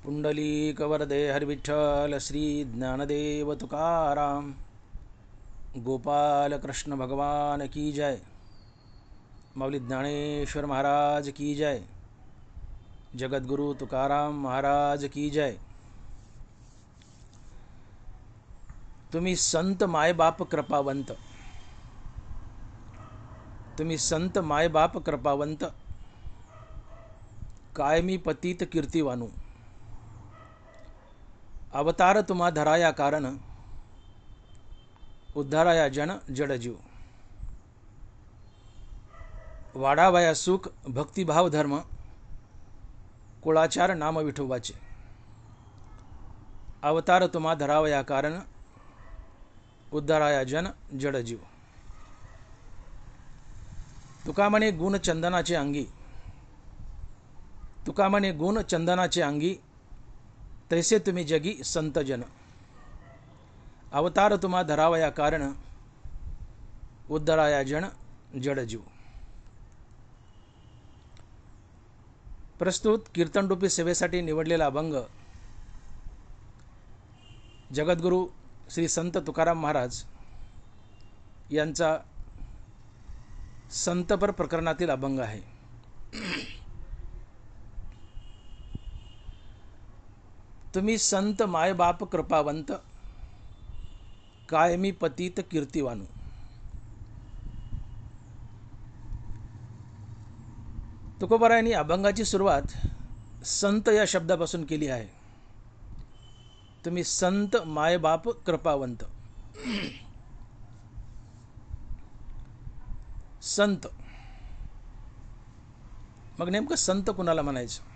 पुंडलीकवरदे हरिविठ्ठल श्री ज्ञानदेव तुकाराम गोपाल कृष्ण भगवान की जय। माऊली ज्ञानेश्वर महाराज की जय। जगद्गुरु तुकाराम महाराज की जय। तुम्ही संत मायबाप कृपावंत, तुम्ही संत मायबाप कृपावंत, कायमी पतित कीर्तिवानू, अवतार तुम्हा धराया कारण, उद्धाराया जन जडजीव। वाढावया सुख भक्तिभाव धर्म, कुळाचार नाम विठोबाचे। अवतार तुम्हा धरावया कारण, उद्धाराया जन जडजीव। तुका म्हणे गुण चंदनाचे अंगी, तुका म्हणे गुण चंदनाचे अंगी, तैसे तुम्ही जगी संत जन। अवतार तुम्हा धरावया कारण, उद्धाराया जन जडजीव। प्रस्तुत कीर्तनरूपी सेवेसाठी निवडलेला अभंग जगद्गुरु श्री संत तुकाराम महाराज यांचा संतपर प्रकरणातील अभंग आहे। तुम्ही संत मायबाप कृपावंत, कायमी पतित कीर्तिवानू। तुकोबारायांनी अभंगाची सुरुवात संत या शब्दापासून केली आहे। तुम्ही संत मायबाप कृपावंत। संत मग नेमकं संत कुणाला म्हणायचं?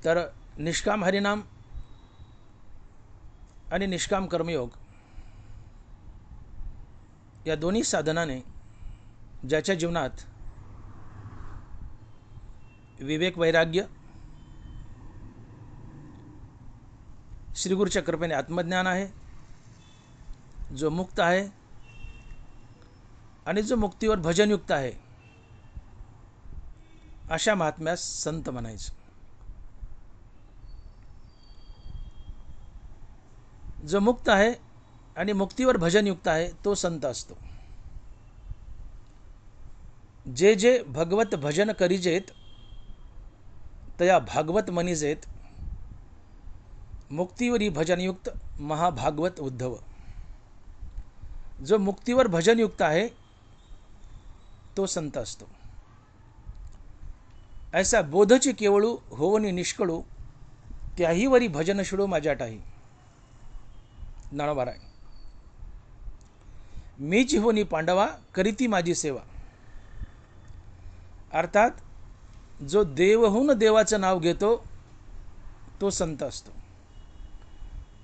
तर निष्काम हरिनाम आणि निष्काम कर्मयोग या दोन्ही साधनाने ज्याच्या जीवनात विवेक वैराग्य, श्रीगुरूच्या कृपेने आत्मज्ञान आहे, जो मुक्त आहे आणि जो मुक्तीवर भजनयुक्त आहे, अशा महात्म्यास संत म्हणायचं। जो मुक्त आहे आणि मुक्तीवर भजनयुक्त आहे तो संत असतो। जे जे भगवत भजन करिजेत, तया भागवत मनिजेत, मुक्तीवरी भजनयुक्त महाभागवत उद्धव। जो मुक्तीवर भजनयुक्त आहे तो संत असतो। ऐसा बोधची केवळू होवनी निष्कळू, त्याही वरी भजन शिडो माझ्या टाही। ज्ञानोबा राय। मीच होनी पांडवा, करीती माझी सेवा। अर्थात जो देवहून देवाचं नाव घेतो तो संत असतो।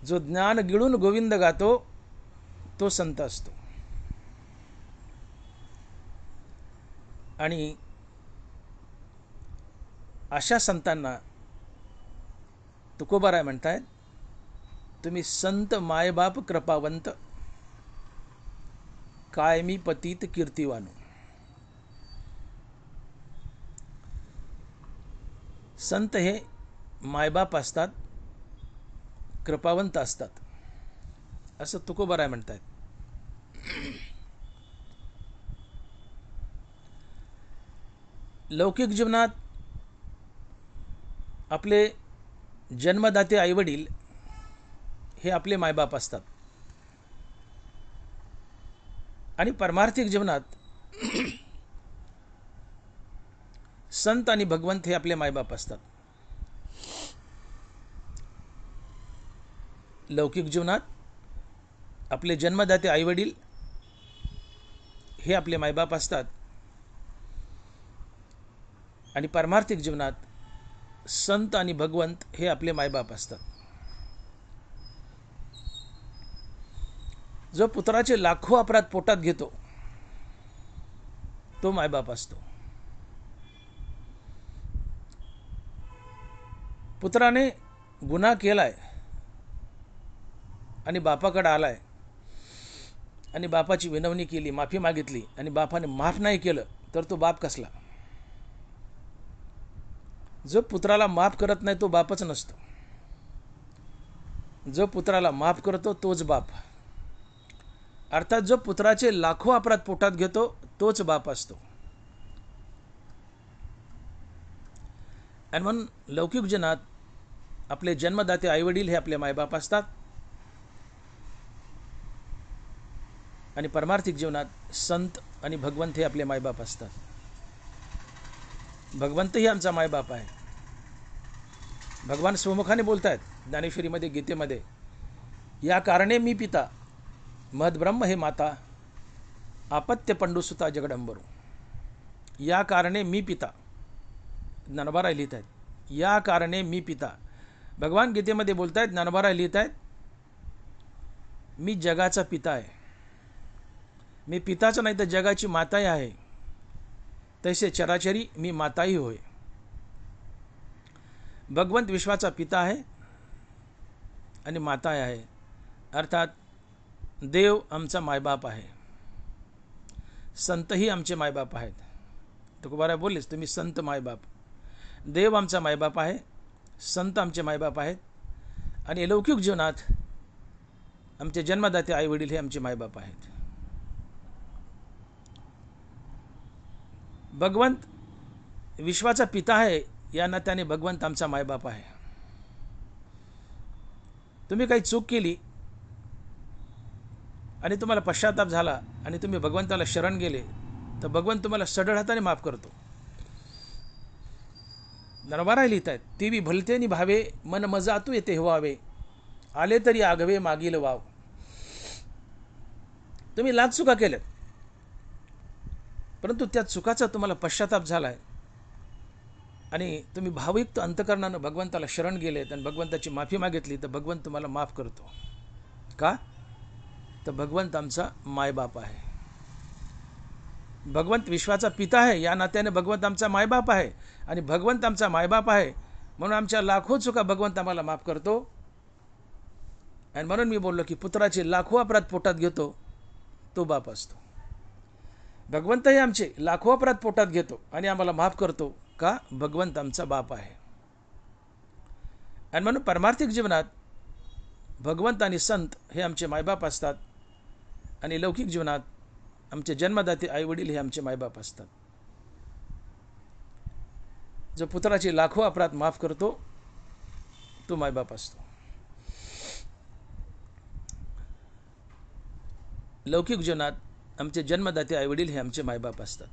जो ज्ञान गिळून गोविंद गातो तो संत असतो। आणि अशा संतांना तुकोबाराय म्हणतायत, तुम्ही संत मायबाप कृपावंत, कायमी पतित कीर्तिवानू। संत हे मायबाप असतात, कृपावंत असतात, असं तुकोबाराय म्हणतायत। लौकिक जीवनात आपले जन्मदाते आईवडील हे आपले मायबाप असतात आणि पारमार्थिक जीवनात संत आणि भगवंत हे आपले मायबाप असतात। लौकिक जीवनात आपले जन्मदाते आईवडील हे आपले मायबाप असतात आणि पारमार्थिक जीवनात संत आणि भगवंत हे आपले मायबाप असतात। जो पुत्राचे लाखो अपराध पोटात घेतो तो मायबाप असतो। पुत्राने गुन्हा केलाय आणि बापाकडे आलाय आणि बापाची विनवणी केली, माफी मागितली आणि बापाने माफ नाही केलं तर तो बाप कसला? जो पुत्राला माफ करत नाही तो बापच नसतो. जो पुत्राला माफ करतो तोच बाप. अर्थात जो पुत्राचे लाखो अपराध पोटात घेतो तोच बाप असतो. आणि म्हणून लौकिक जीवनात आपले जन्मदाते आईवडील हे आपले मायबाप असतात, आणि परमार्थिक जीवनात संत आणि भगवंत हे आपले मायबाप असतात. भगवंतही आमचा मायबाप आहे. भगवान स्वमुखाने बोलतायत ज्ञानेश्वरीमध्ये, गीतेमध्ये, या कारणे मी पिता, महद्ब्रह्म हे माता, आपत्य पंडुसुता जगडंबरू. या कारणे मी पिता, ज्ञानोबा लिहित आहेत, या कारणे मी पिता. भगवान गीतेमध्ये बोलतायत, ज्ञानोबा लिहित आहेत, मी जगाचा पिता आहे. मी पिताच नाही तर जगाची माताही आहे. तैसे चराचरी मी माताही होय. भगवंत विश्वाचा पिता आहे आणि माताही आहे. अर्थात देव आमचा मायबाप आहे. संतही आमचे मायबाप आहेत. तुकोबाराय बोललेच, तुम्ही संत मायबाप. देव आमचा मायबाप आहे, संत आमचे मायबाप आहेत, आणि लौकिक जीवनात आमचे जन्मदाते आईवडील हे आमचे मायबाप आहेत. भगवंत विश्वाचा पिता आहे, या नात्याने भगवंत आमचा मायबाप आहे. तुम्ही काही चूक केली आणि तुम्हाला पश्चाताप झाला आणि तुम्ही भगवंताला शरण गेले, तर भगवंत तुम्हाला सढळ हाताने माफ करतो. नरवारा लिहित आहेत, ती बी भलते निभावे, मन मजातू येते व्हावे, आले तरी आगवे मागील वाव. तुम्ही लाख चुका केल्यात, परंतु त्या चुकाचा तुम्हाला पश्चाताप झाला आहे आणि तुम्ही भावयुक्त अंतकरणानं भगवंताला शरण गेलेत आणि भगवंताची माफी मागितली, तर भगवंत तुम्हाला माफ करतो. का? तर भगवंत आमचा मायबाप आहे. भगवंत विश्वाचा पिता आहे, या नात्याने भगवंत आमचा मायबाप आहे, आणि भगवंत आमचा मायबाप आहे म्हणून आमच्या लाखो चुका भगवंत आम्हाला माफ करतो. आणि म्हणून मी बोललो की पुत्राचे लाखो अपराध पोटात घेतो तो बाप असतो. भगवंतही आमचे लाखो अपराध पोटात घेतो आणि आम्हाला माफ करतो. का? भगवंत आमचा बाप आहे. आणि म्हणून परमार्थिक जीवनात भगवंत आणि संत हे आमचे मायबाप असतात, आणि लौकिक जीवनात आमचे जन्मदाते आईवडील हे आमचे मायबाप असतात. जो पुत्राचे लाखो अपराध माफ करतो तो मायबाप असतो. लौकिक जीवनात आमचे जन्मदाते आईवडील हे आमचे मायबाप असतात.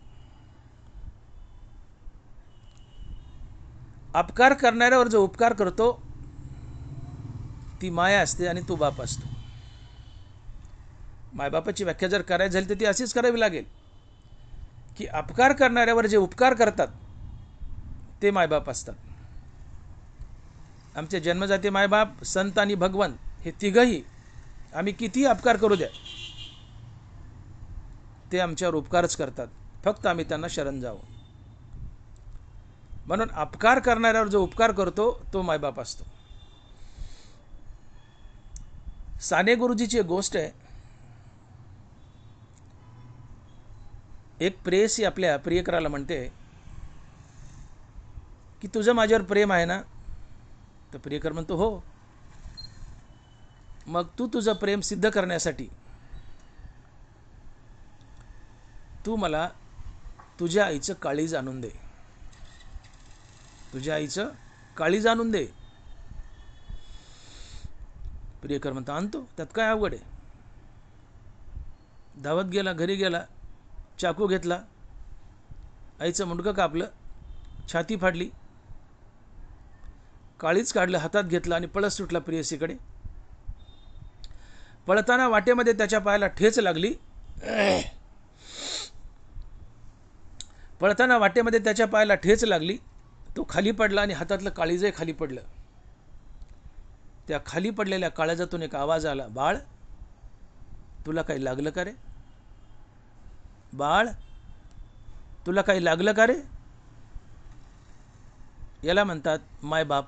अपकार करणाऱ्यावर जो उपकार करतो ती माया असते आणि तो बाप असतो. मायबापाची व्याख्या जर करायची झाली तर ती अशीच करावी लागेल की अपकार करणाऱ्यावर जे उपकार करतात ते मायबाप असतात. आमचे जन्मजाती मायबाप, संत आणि भगवंत हे तिघही आम्ही कितीही अपकार करू द्या ते आमच्यावर उपकारच करतात, फक्त आम्ही त्यांना शरण जावं. म्हणून अपकार करणाऱ्यावर जो उपकार करतो तो मायबाप असतो. साने गुरुजीची एक गोष्ट आहे. एक प्रेयसी आपल्या प्रियकराला म्हणते की तुझं माझ्यावर प्रेम आहे ना? तर प्रियकर म्हणतो हो. मग तू तुझं प्रेम सिद्ध करण्यासाठी तू मला तुझ्या आईचं काळीज आणून दे. तुझ्या आईचं काळीज आणून दे. प्रियकर म्हणतो आणतो, त्यात काय अवघड आहे. धावत गेला, घरी गेला, चाकू घेतला, आईचं मुंडकं कापलं, छाती फाडली, काळीच काढलं, हातात घेतलं आणि पळत सुटला प्रेयसीकडे. पळताना वाटेमध्ये त्याच्या पायाला ठेच लागली. पळताना वाटेमध्ये त्याच्या पायाला ठेच लागली. तो खाली पडला आणि हातातलं काळीजही खाली पडलं. त्या खाली पडलेल्या काळजातून एक आवाज आला, बाळ तुला काही लागलं का रे? बाळ तुला काही लागलं का रे? याला म्हणतात मायबाप,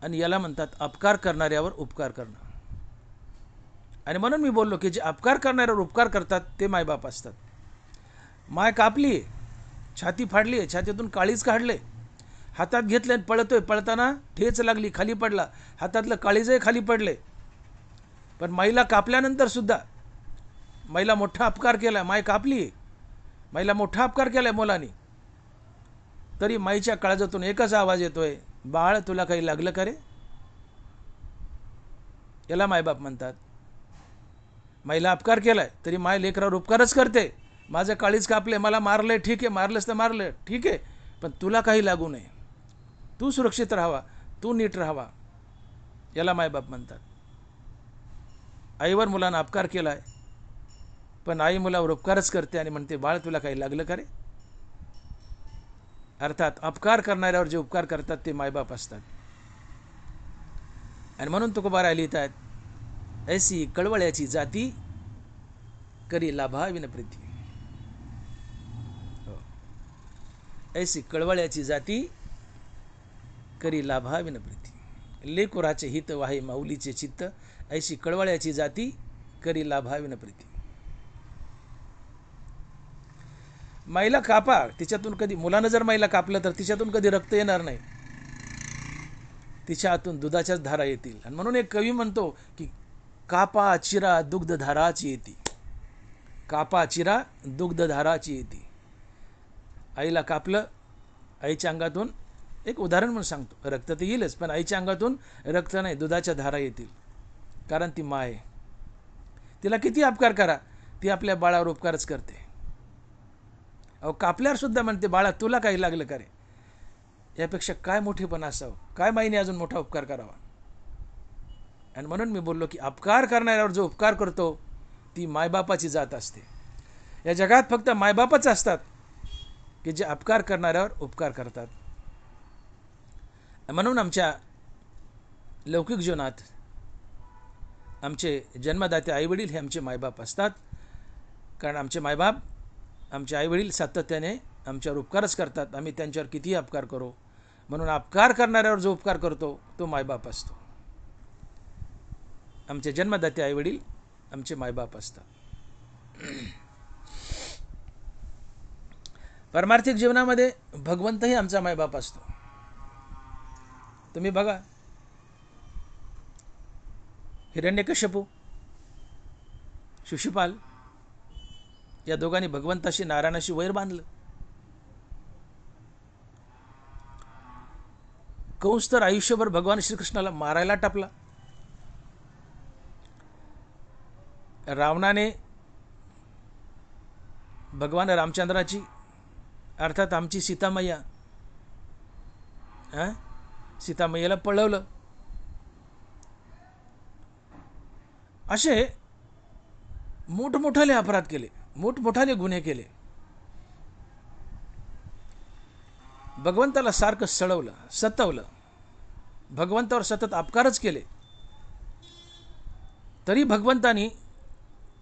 आणि याला म्हणतात अपकार करणाऱ्यावर उपकार करणं. आणि म्हणून मी बोललो की जे अपकार करणाऱ्यावर उपकार करतात ते मायबाप असतात. माय कापली, छाती फाडली, छातीतून काळीज काढले, हातात घेतलं आणि पळतोय, पळताना ठेच लागली, खाली पडला, हातातलं काळीजही खाली पडले. पण माईला कापल्यानंतर सुद्धा माईला मोठा अपकार केला, माय कापली, माईला मोठा अपकार केलाय मुलांनी, तरी माईच्या काळजातून एकच आवाज येतोय, बाळ तुला काही लागलं का रे? याला मायबाप म्हणतात. माईला अपकार केलाय तरी माय लेकरावर उपकारच करते. माझं काळीज कापले, मला मारले, ठीक आहे, मारलंच तर मारलं, ठीक आहे, पण तुला काही लागू नये, तू सुरक्षित राहावा, तू नीट राहावा, याला मायबाप म्हणतात. आईवर मुलानं अपकार केलाय, पण आई मुलावर उपकारच करते आणि म्हणते, बाळ तुला काही लागलं का रे? अर्थात अपकार करणाऱ्यावर जे उपकार करतात ते मायबाप असतात. आणि म्हणून तुकोबाराय लिहितात, ऐसी कळवळ्याची जाती करी लाभाविन प्रीती. ऐसी कळवळ्याची जाती करी लाभाविन प्रीती. लेकुराचे हित वाहे माऊलीचे चित्त, ऐशी कळवळ्याची जाती करी लाभाविन प्रीती. माईला कापा, तिच्यातून कधी, मुलानं जर माईला कापलं तर तिच्यातून कधी रक्त येणार नाही, तिच्या हातून दुधाच्याच धारा येतील. आणि म्हणून एक कवी म्हणतो की कापा चिरा दुग्ध धाराची येती, कापा चिरा दुग्ध धाराची येती. आईला कापलं, आईच्या अंगातून, एक उदाहरण म्हणून सांगतो, रक्त तर येईलच, पण आईच्या अंगातून रक्त नाही, दुधाच्या धारा येतील, कारण ती माय. तिला किती अपकार करा, ती आपल्या बाळावर उपकारच करते. अहो कापल्यावर सुद्धा म्हणते, बाळा तुला काही लागलं का रे? यापेक्षा काय मोठेपण असावं, काय माईने अजून मोठा उपकार करावा. आणि म्हणून मी बोललो की अपकार करणाऱ्यावर जो उपकार करतो ती मायबापाची जात असते. या जगात फक्त मायबापच असतात की जे अपकार करणाऱ्यावर उपकार करतात. म्हणून आमच्या लौकिक जीवनात आमचे जन्मदाते आईवडील हे आमचे मायबाप असतात. कारण आमचे मायबाप, आमचे आईवडील सातत्याने आमच्यावर उपकारच करतात, आम्ही त्यांच्यावर कितीही अपकार करू. म्हणून अपकार करणाऱ्यावर जो उपकार करतो तो मायबाप असतो. आमचे जन्मदाते आईवडील आमचे मायबाप असतात. परमार्थिक जीवनामध्ये भगवंतही आमचा मायबाप असतो. तुम्ही बघा, हिरण्यकश्यपू, शिशुपाल या दोघांनी भगवंताशी, नारायणाशी वैर बांधलं. कंस तर आयुष्यभर भगवान श्रीकृष्णाला मारायला टापला. रावणाने भगवान रामचंद्राची, अर्थात आमची सीतामय्या, सीतामय्याला पळवलं. असे मोठमोठाले अपराध केले, मोठमोठाले गुन्हे केले. भगवंताला सारखं सळवलं, सतवलं, भगवंतावर सतत अपकारच केले. तरी भगवंतानी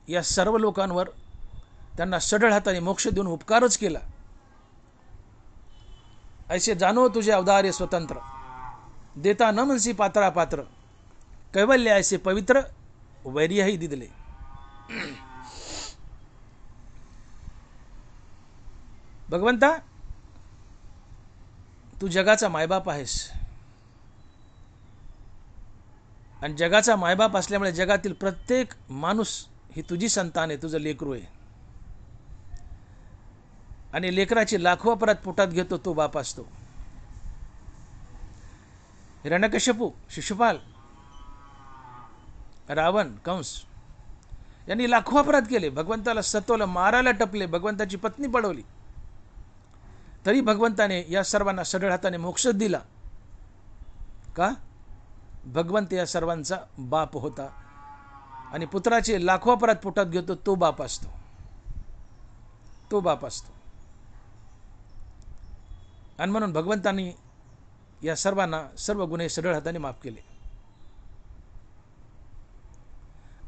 या सर्व लोकांवर त्यांना सढळ हाताने मोक्ष देऊन उपकारच केला. ऐसे जाणो तुझे अवतार्य स्वतंत्र, देता न म्हणसी पात्रा पात्र, कैवल्य ऐसे पवित्र वैर्यही दिदले. भगवंता, तू जगाचा मायबाप आहेस आणि जगाचा मायबाप असल्यामुळे जगातील प्रत्येक माणूस ही तुझी संतान आहे, तुझं लेकरू आहे. आणि लेकराची लाखो अपराध पोटात घेतो तो बाप असतो. हिरण्यकश्यपू, शिशुपाल, रावण, कंस यांनी लाखो अपराध केले, भगवंताला सतवलं, मारायला टपले, भगवंताची पत्नी पळवली. तरी भगवंताने या सर्वांना सढळ हाताने मोक्ष दिला. का? भगवंत या सर्वांचा बाप होता आणि पुत्राचे लाखो अपराध पोटात घेतो तो बाप असतो, तो बाप असतो. आणि म्हणून भगवंतांनी या सर्वांना सर्व गुन्हे सढळ हाताने माफ केले.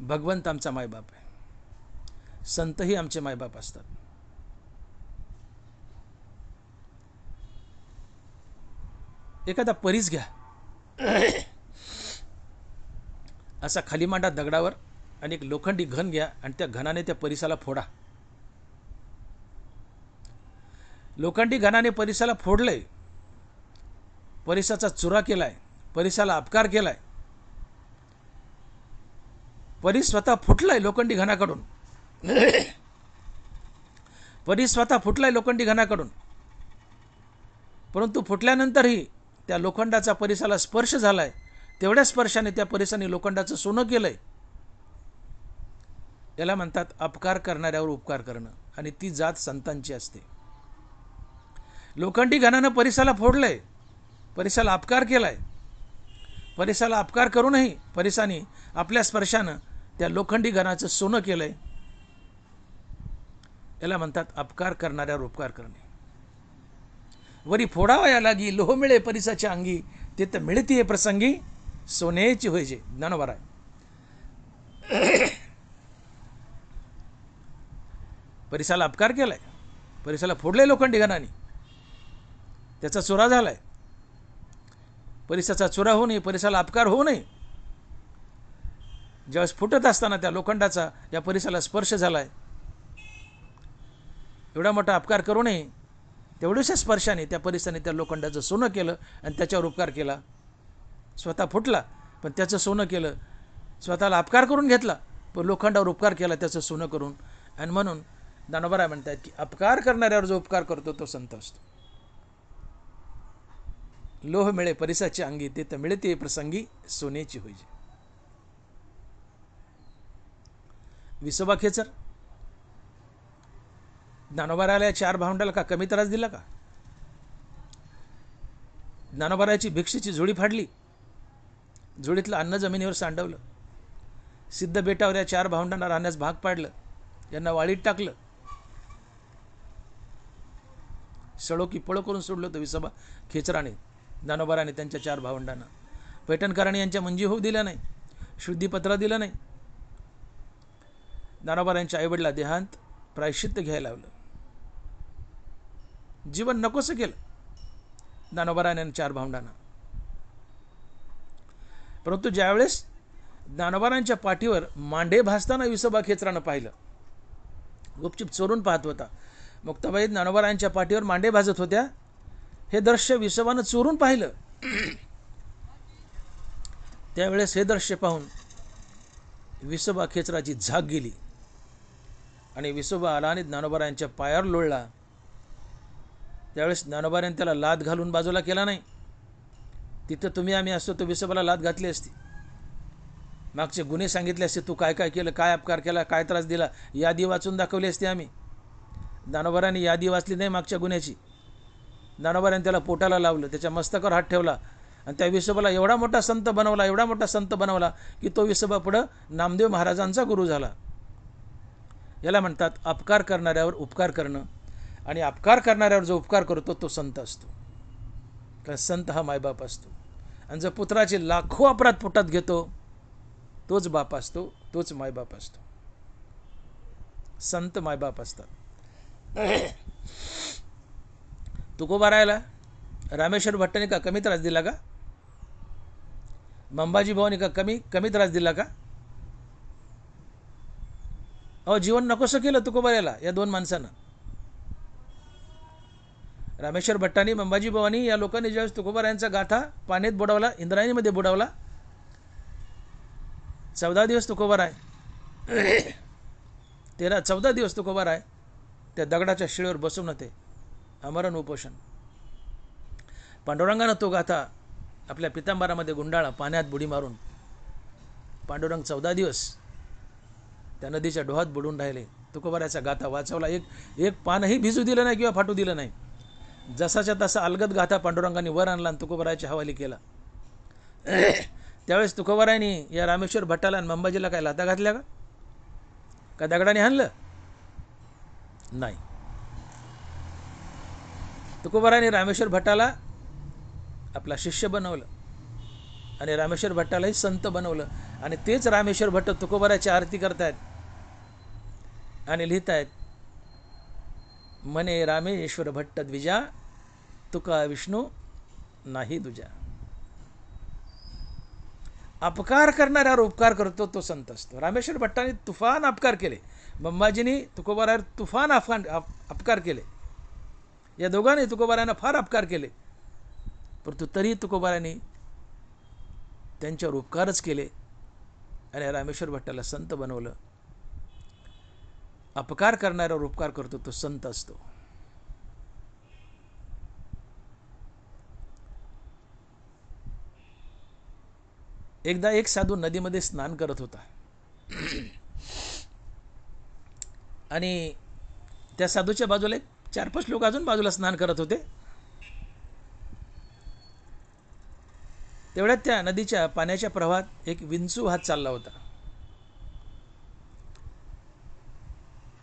भगवंत आमचा मायबाप आहे, संतही आमचे मायबाप असतात. एखादा परीस घ्या, असा खाली मांडा दगडावर आणि एक लोखंडी घन घ्या आणि त्या घनाने त्या परिसाला फोडा. लोखंडी घनाने परिसाला फोडले परिसाचा चुरा केलाय, परिसाला अपकार केलाय, परी स्वतः फुटलाय लोखंडी घणाकडून, परी स्वतः फुटलाय लोखंडी घणाकडून, परंतु फुटल्यानंतरही त्या लोखंडाचा परिसाला स्पर्श झालाय, तेवढ्या स्पर्शाने त्या परिसाने लोखंडाचं सोनं केलंय. याला म्हणतात अपकार करणाऱ्यावर उपकार करणं, आणि ती जात संतांची असते. लोखंडी घणानं परिसाला फोडलंय, परिसाला अपकार केलाय, परिसाला अपकार करूनही परिसाने आपल्या स्पर्शानं त्या लोखंडी घणाचं सोनं केलंय. याला म्हणतात अपकार करणाऱ्यावर उपकार करणे. वरी फोडावया लागी लोह मिळे परिसाच्या अंगी, ते तर मिळतीये प्रसंगी सोन्याची होईजे. ज्ञानोबा आहे. परिसाला अपकार केलाय, परिसाला फोडले लोखंडी घणाने, त्याचा चुरा झालाय. परिसाचा चुरा होऊ नये, परिसाला अपकार होऊ नये. ज्यावेळेस फुटत असताना त्या लोखंडाचा या परिसाला स्पर्श झालाय, एवढा मोठा अपकार करू नये, तेवढ्याशा स्पर्शाने त्या परिसाने त्या लोखंडाचं सोनं केलं आणि त्याच्यावर उपकार केला. स्वतः फुटला पण त्याचं सोनं केलं, स्वतःला अपकार करून घेतला पण लोखंडावर उपकार केला त्याचं सोनं करून. आणि म्हणून ज्ञानोबा म्हणतात की अपकार करणाऱ्यावर जो उपकार करतो तो संत असतो. लोह मिळे परिसाची अंगी, ते तर मिळते प्रसंगी सोन्याची होईजे. विसोबा खेचर ज्ञानोबाराला 4 भावंडाला का कमी त्रास दिला का? ज्ञानोबाराची भिक्षेची झोळी फाडली, झोळीतलं अन्न जमिनीवर सांडवलं, सिद्ध बेटावर या 4 भावंडांना राहण्यास भाग पाडलं, यांना वाळीत टाकलं, सळो की पळो करून सोडलं होतं विसोबा खेचराने, ज्ञानोबाराने त्यांच्या 4 भावंडांना. पैठणकरांनी यांच्या मंजी होऊ दिल्या नाही, शुद्धीपत्र दिलं नाही. ज्ञानोबारांच्या आईवडला देहांत प्रायश्चित्त घ्यायला लावलं, जीवन नकोसं केलं ज्ञानोबाराने 4 भावंडांना. परंतु ज्यावेळेस ज्ञानोबारांच्या पाठीवर मांडे भासताना विसोबा खेचरानं पाहिलं, गुपचूप चोरून पाहत होता. मुक्ताबाई ज्ञानोबारांच्या पाठीवर मांडे भाजत होत्या, हे दृश्य विसोबानं चोरून पाहिलं. त्यावेळेस हे दृश्य पाहून विसोबा खेचराची झाक गेली आणि विसोबा आला आणि ज्ञानोबारांच्या पायावर लोळला. त्यावेळेस ज्ञानोबारांनी त्याला लाद घालून बाजूला केला नाही. तिथं तुम्ही आम्ही असतो तो विसोबाला लाद घातली असती, मागचे गुन्हे सांगितले असते, तू काय काय केलं, काय अपकार केला, काय त्रास दिला, यादी वाचून दाखवली असते आम्ही. ज्ञानोबारांनी यादी वाचली नाही मागच्या गुन्ह्याची. ज्ञानोबारांनी त्याला पोटाला लावलं, त्याच्या मस्तकावर हात ठेवला आणि त्या विसोबाला एवढा मोठा संत बनवला, एवढा मोठा संत बनवला की तो विसोबा पुढं नामदेव महाराजांचा गुरु झाला. याला म्हणतात अपकार करणाऱ्यावर उपकार करणं, आणि अपकार करणाऱ्यावर जो उपकार करतो तो संत असतो. कारण संत हा मायबाप असतो, आणि जर पुत्राचे लाखो अपराध पोटात घेतो तोच बाप असतो, तोच मायबाप असतो. संत मायबाप असतात. तुकोबारायला रामेश्वर भट्टाने का कमी त्रास दिला का? मंबाजी भावाने का कमी त्रास दिला का? अहो, जीवन नकोसं केलं तुकोबारायला या 2 माणसानं. रामेश्वर भट्टानी, मंबाजी भावानी या लोकांनी ज्यावेळेस तुकोबारायांचा गाथा पाण्यात बुडवला, इंद्रायणीमध्ये बुडवला, 14 दिवस तुकोबाराय, 14 दिवस तुकोबाराय त्या दगडाच्या शिळेवर बसून होते, आमरण उपोषण. पांडुरंगानं तो गाथा आपल्या पितांबरामध्ये गुंडाळा, पाण्यात बुडी मारून. पांडुरंग 14 दिवस त्या नदीच्या डोहात बुडून राहिले. तुकोबाराचा गाथा वाचवला, एक पानही भिजू दिलं नाही किंवा फाटू दिलं नाही. जसाच्या तसा अलगद गाथा पांडुरंगाने वर आणला आणि तुकोबाराच्या हवाली केला. त्यावेळेस तुकोबारायांनी या रामेश्वर भट्टाला आणि मंबाजीला काय लाथा घातल्या का? का दगडाने हाणलं? नाही. तुकोबारायांनी रामेश्वर भट्टाला आपला शिष्य बनवलं आणि रामेश्वर भट्टालाही संत बनवलं, आणि तेच रामेश्वर भट्ट तुकोबाराची आरती करतायत आणि लिहितायत, मने रामेश्वर भट्ट द्विजा, तुका विष्णू नाही दुजा. अपकार करणाऱ्यावर उपकार करतो तो संत असतो. रामेश्वर भट्टाने तुफान अपकार केले, मंबाजींनी तुकोबारावर तुफान अपकार केले. या दोघांनी तुकोबारायांना फार अपकार केले. परंतु तरी तुकोबारायांनी त्यांच्यावर उपकारच केले आणि रामेश्वर भट्टाला संत बनवलं. अपकार करणाऱ्यावर उपकार करतो तो संत असतो. एकदा एक साधू नदीमध्ये स्नान करत होता आणि त्या साधूच्या बाजूला 4-5 लोक अजून बाजूला स्नान करत होते. तेवढ्यात त्या नदीच्या पाण्याच्या प्रवाहात एक विंचू वाहत चालला होता.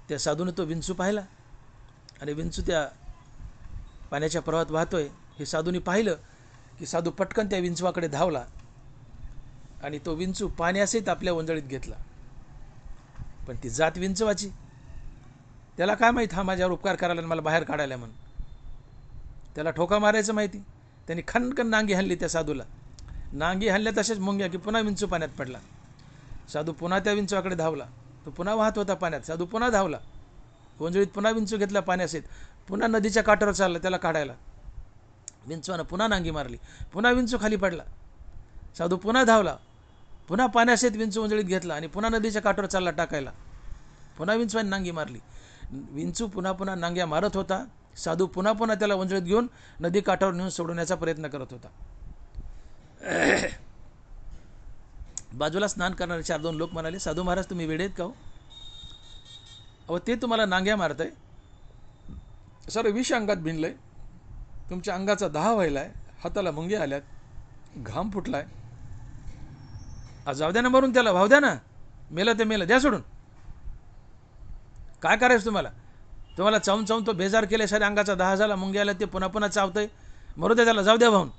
त्या साधूने तो विंचू पाहिला आणि विंचू त्या पाण्याच्या प्रवाहात वाहतोय हे साधूने पाहिलं की साधू पटकन त्या विंचवाकडे धावला आणि तो विंचू पाण्यासहित आपल्या ओंजळीत घेतला. पण ती जात विंचवाची, त्याला काय माहीत हा माझ्यावर उपकार करायला मला बाहेर काढायला म्हणून. त्याला ठोका मारायचं माहिती. त्यांनी खनकन नांगी हाणली त्या साधूला. नांगी हाणल्या तसेच मुंग्या की पुन्हा विंचू पाण्यात पडला. साधू पुन्हा त्या विंचवाकडे धावला. तो पुन्हा वाहत होता पाण्यात. साधू पुन्हा धावला, ओंजळीत पुन्हा विंचू घेतला पाण्यासहित. पुन्हा नदीच्या काठावर चालला त्याला काढायला. विंचवानं पुन्हा नांगी मारली. पुन्हा विंचू खाली पडला. साधू पुन्हा धावला, पुन्हा पाण्यासहित विंचू ओंजळीत घेतला आणि पुन्हा नदीच्या काठावर चालला टाकायला. पुन्हा विंचवाने नांगी मारली. विंचू पुन्हा पुन्हा नांग्या मारत होता. साधू पुन्हा पुन्हा त्याला ओंजळीत घेऊन नदी काठावर नेऊन सोडवण्याचा प्रयत्न करत होता. बाजूला स्नान करणारे 4-2 लोक म्हणाले, साधू महाराज तुम्ही वेडे आहेत का हो? अहो ते तुम्हाला नांग्या मारताय, सर विष अंगात भिनलंय, तुमच्या अंगाचा दाह व्हायलाय, हाताला मुंग्या आल्यात, घाम फुटलाय. जाऊ द्या ना मरून त्याला, भाव द्या ना, मेलं ते मेलं, द्या सोडून. काय करायचं तुम्हाला? तुम्हाला चावून चावून तो बेजार केले, सारे अंगाचा दाह झाला, मुंग्या आल्या, ते पुन्हा पुन्हा चावतंय, मरू द्या त्याला, जाऊ द्या भाऊन.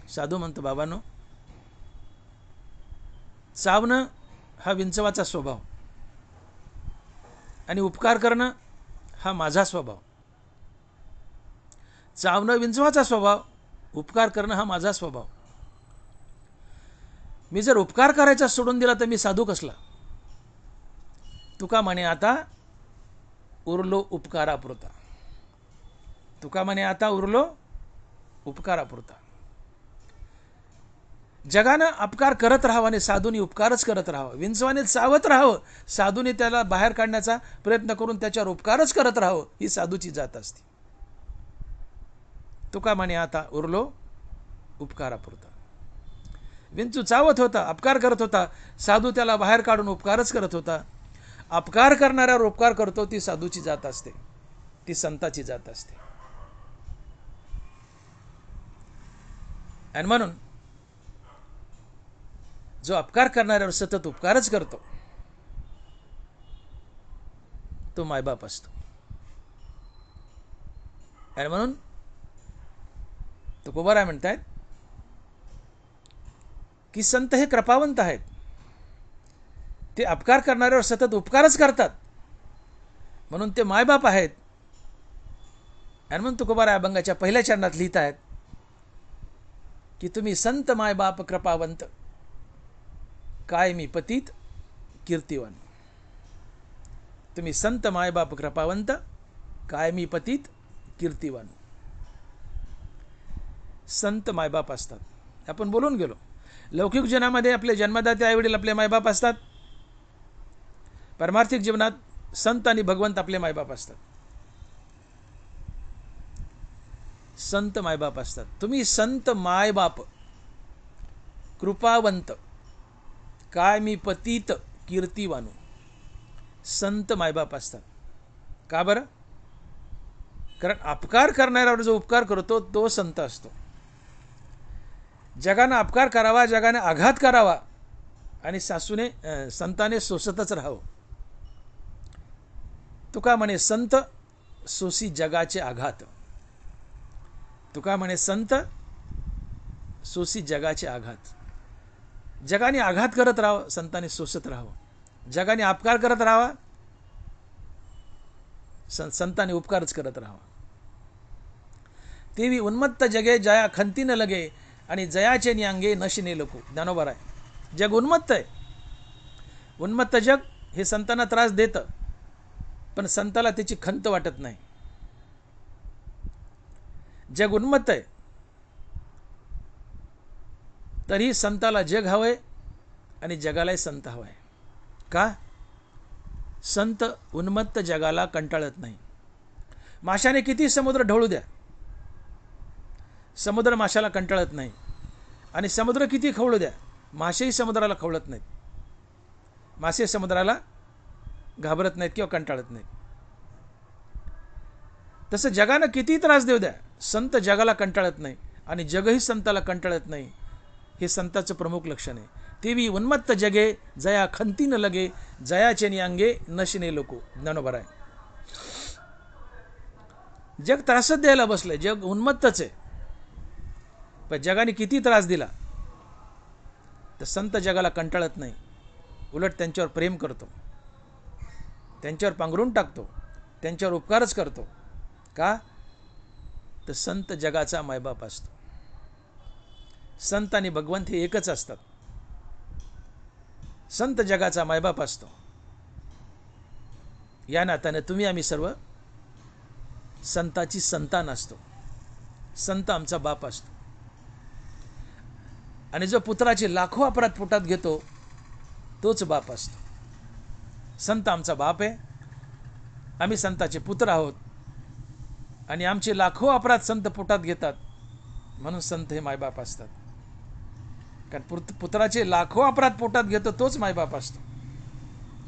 साधू म्हणतो, बाबांनो, चावणं हा विंचवाचा स्वभाव आणि उपकार करणं हा माझा स्वभाव. चावणं विंचवाचा स्वभाव, उपकार करणं हा माझा स्वभाव. मी जर उपकार करायचा सोडून दिला तर मी साधू कसला? तुका म्हणे आता उरलो उपकारापुरता. तुका म्हणे आता उरलो उपकारापुरता. जगानं अपकार करत राहावं आणि साधूने उपकारच करत राहावं. विंचवाने चावत राहावं, साधूने त्याला बाहेर काढण्याचा प्रयत्न करून त्याच्यावर उपकारच करत राहावं, ही साधूची जात असते. तुका म्हणे आता उरलो उपकारापुरता. विंचू चावत होता, अपकार करत होता, साधू त्याला बाहेर काढून उपकारच करत होता. अपकार करणाऱ्यावर उपकार करतो ती साधूची जात असते, ती संताची जात असते. आणि म्हणून जो अपकार करणाऱ्यावर सतत उपकारच करतो तो मायबाप असतो. आणि म्हणून तुकोबाराय म्हणतायत की संत हे कृपावंत आहेत. ते अपकार करणाऱ्यावर सतत उपकारच करतात म्हणून ते मायबाप आहेत. आणि म्हणून तुकोबाराय अभंगाच्या पहिल्या चरणात लिहित आहेत की तुम्ही संत मायबाप कृपावंत, काय मी पतित कीर्तिवान. तुम्ही संत मायबाप कृपावंत, काय मी पतित कीर्तिवान. संत मायबाप असतात. आपण बोलून गेलो, लौकिक जीवनामध्ये आपले जन्मदाते आईवडील आपले मायबाप असतात. पारमार्थिक जीवनात संत आणि भगवंत आपले मायबाप असतात. संत मायबाप असतात. तुम्ही संत मायबाप कृपावंत, काय मी पतित कीर्तिवानू. संत मायबाप असतात. का बरं? कारण अपकार करणाऱ्यावर जो उपकार करतो तो संत असतो. जगाने अपकार करावा, जगाने आघात करावा आणि संताने सोसतच राहावं. तुका म्हणे संत सोसी जगाचे आघात. तुका म्हणे संत सोसी जगाचे आघात. जगाने आघात करत राहावं, संतांनी सोसत राहावं. जगाने अपकार करत राहावा, संतांनी उपकारच करत राहावा. तेवी उन्मत्त जगे जया खंती न लगे आणि जयाचे नियांगे नशिने लोको. ज्ञानोबा आहे. जग उन्मत्त आहे. उन्मत्त जग हे संतांना त्रास देतं, पण संताला त्याची खंत वाटत नाही. जग उन्मत्त आहे, तरी संताला जग हवंय आणि जगालाही संत हवाय. का? संत उन्मत्त जगाला कंटाळत नाही. माशाने किती समुद्र ढवळू द्या, समुद्र माशाला कंटाळत नाही. आणि समुद्र किती खवळू द्या, मासेही समुद्राला खवळत नाहीत. मासे समुद्राला घाबरत नाहीत किंवा कंटाळत नाहीत. तसं जगानं किती त्रास देऊ द्या, संत जगाला कंटाळत नाही आणि जगही संताला कंटाळत नाही. हे संताचं प्रमुख लक्षण आहे. तेवी उन्मत्त जगे जया खंती न लगे, जयाचे अंगे नशिने लोको. ज्ञानोबा आहे. जग त्रासच द्यायला बसलंय, जग उन्मत्तच आहे. पण जगाने किती त्रास दिला तर संत जगाला कंटाळत नाही, उलट त्यांच्यावर प्रेम करतो, त्यांच्यावर पांघरून टाकतो, त्यांच्यावर उपकारच करतो. का? तर संत जगाचा मायबाप असतो. संत आणि भगवंत हे एकच असतात. संत जगाचा मायबाप असतो. या नात्याने तुम्ही आम्ही सर्व संताची संतान असतो. संत आमचा बाप असतो. आणि जो पुत्राचे लाखो अपराध पोटात घेतो तोच बाप असतो. संत आमचा बाप आहे, आम्ही संताचे पुत्र आहोत आणि आमचे लाखो अपराध संत पोटात घेतात, म्हणून संत हे मायबाप असतात. कारण पुत्राचे लाखो अपराध पोटात घेतो तोच मायबाप असतो.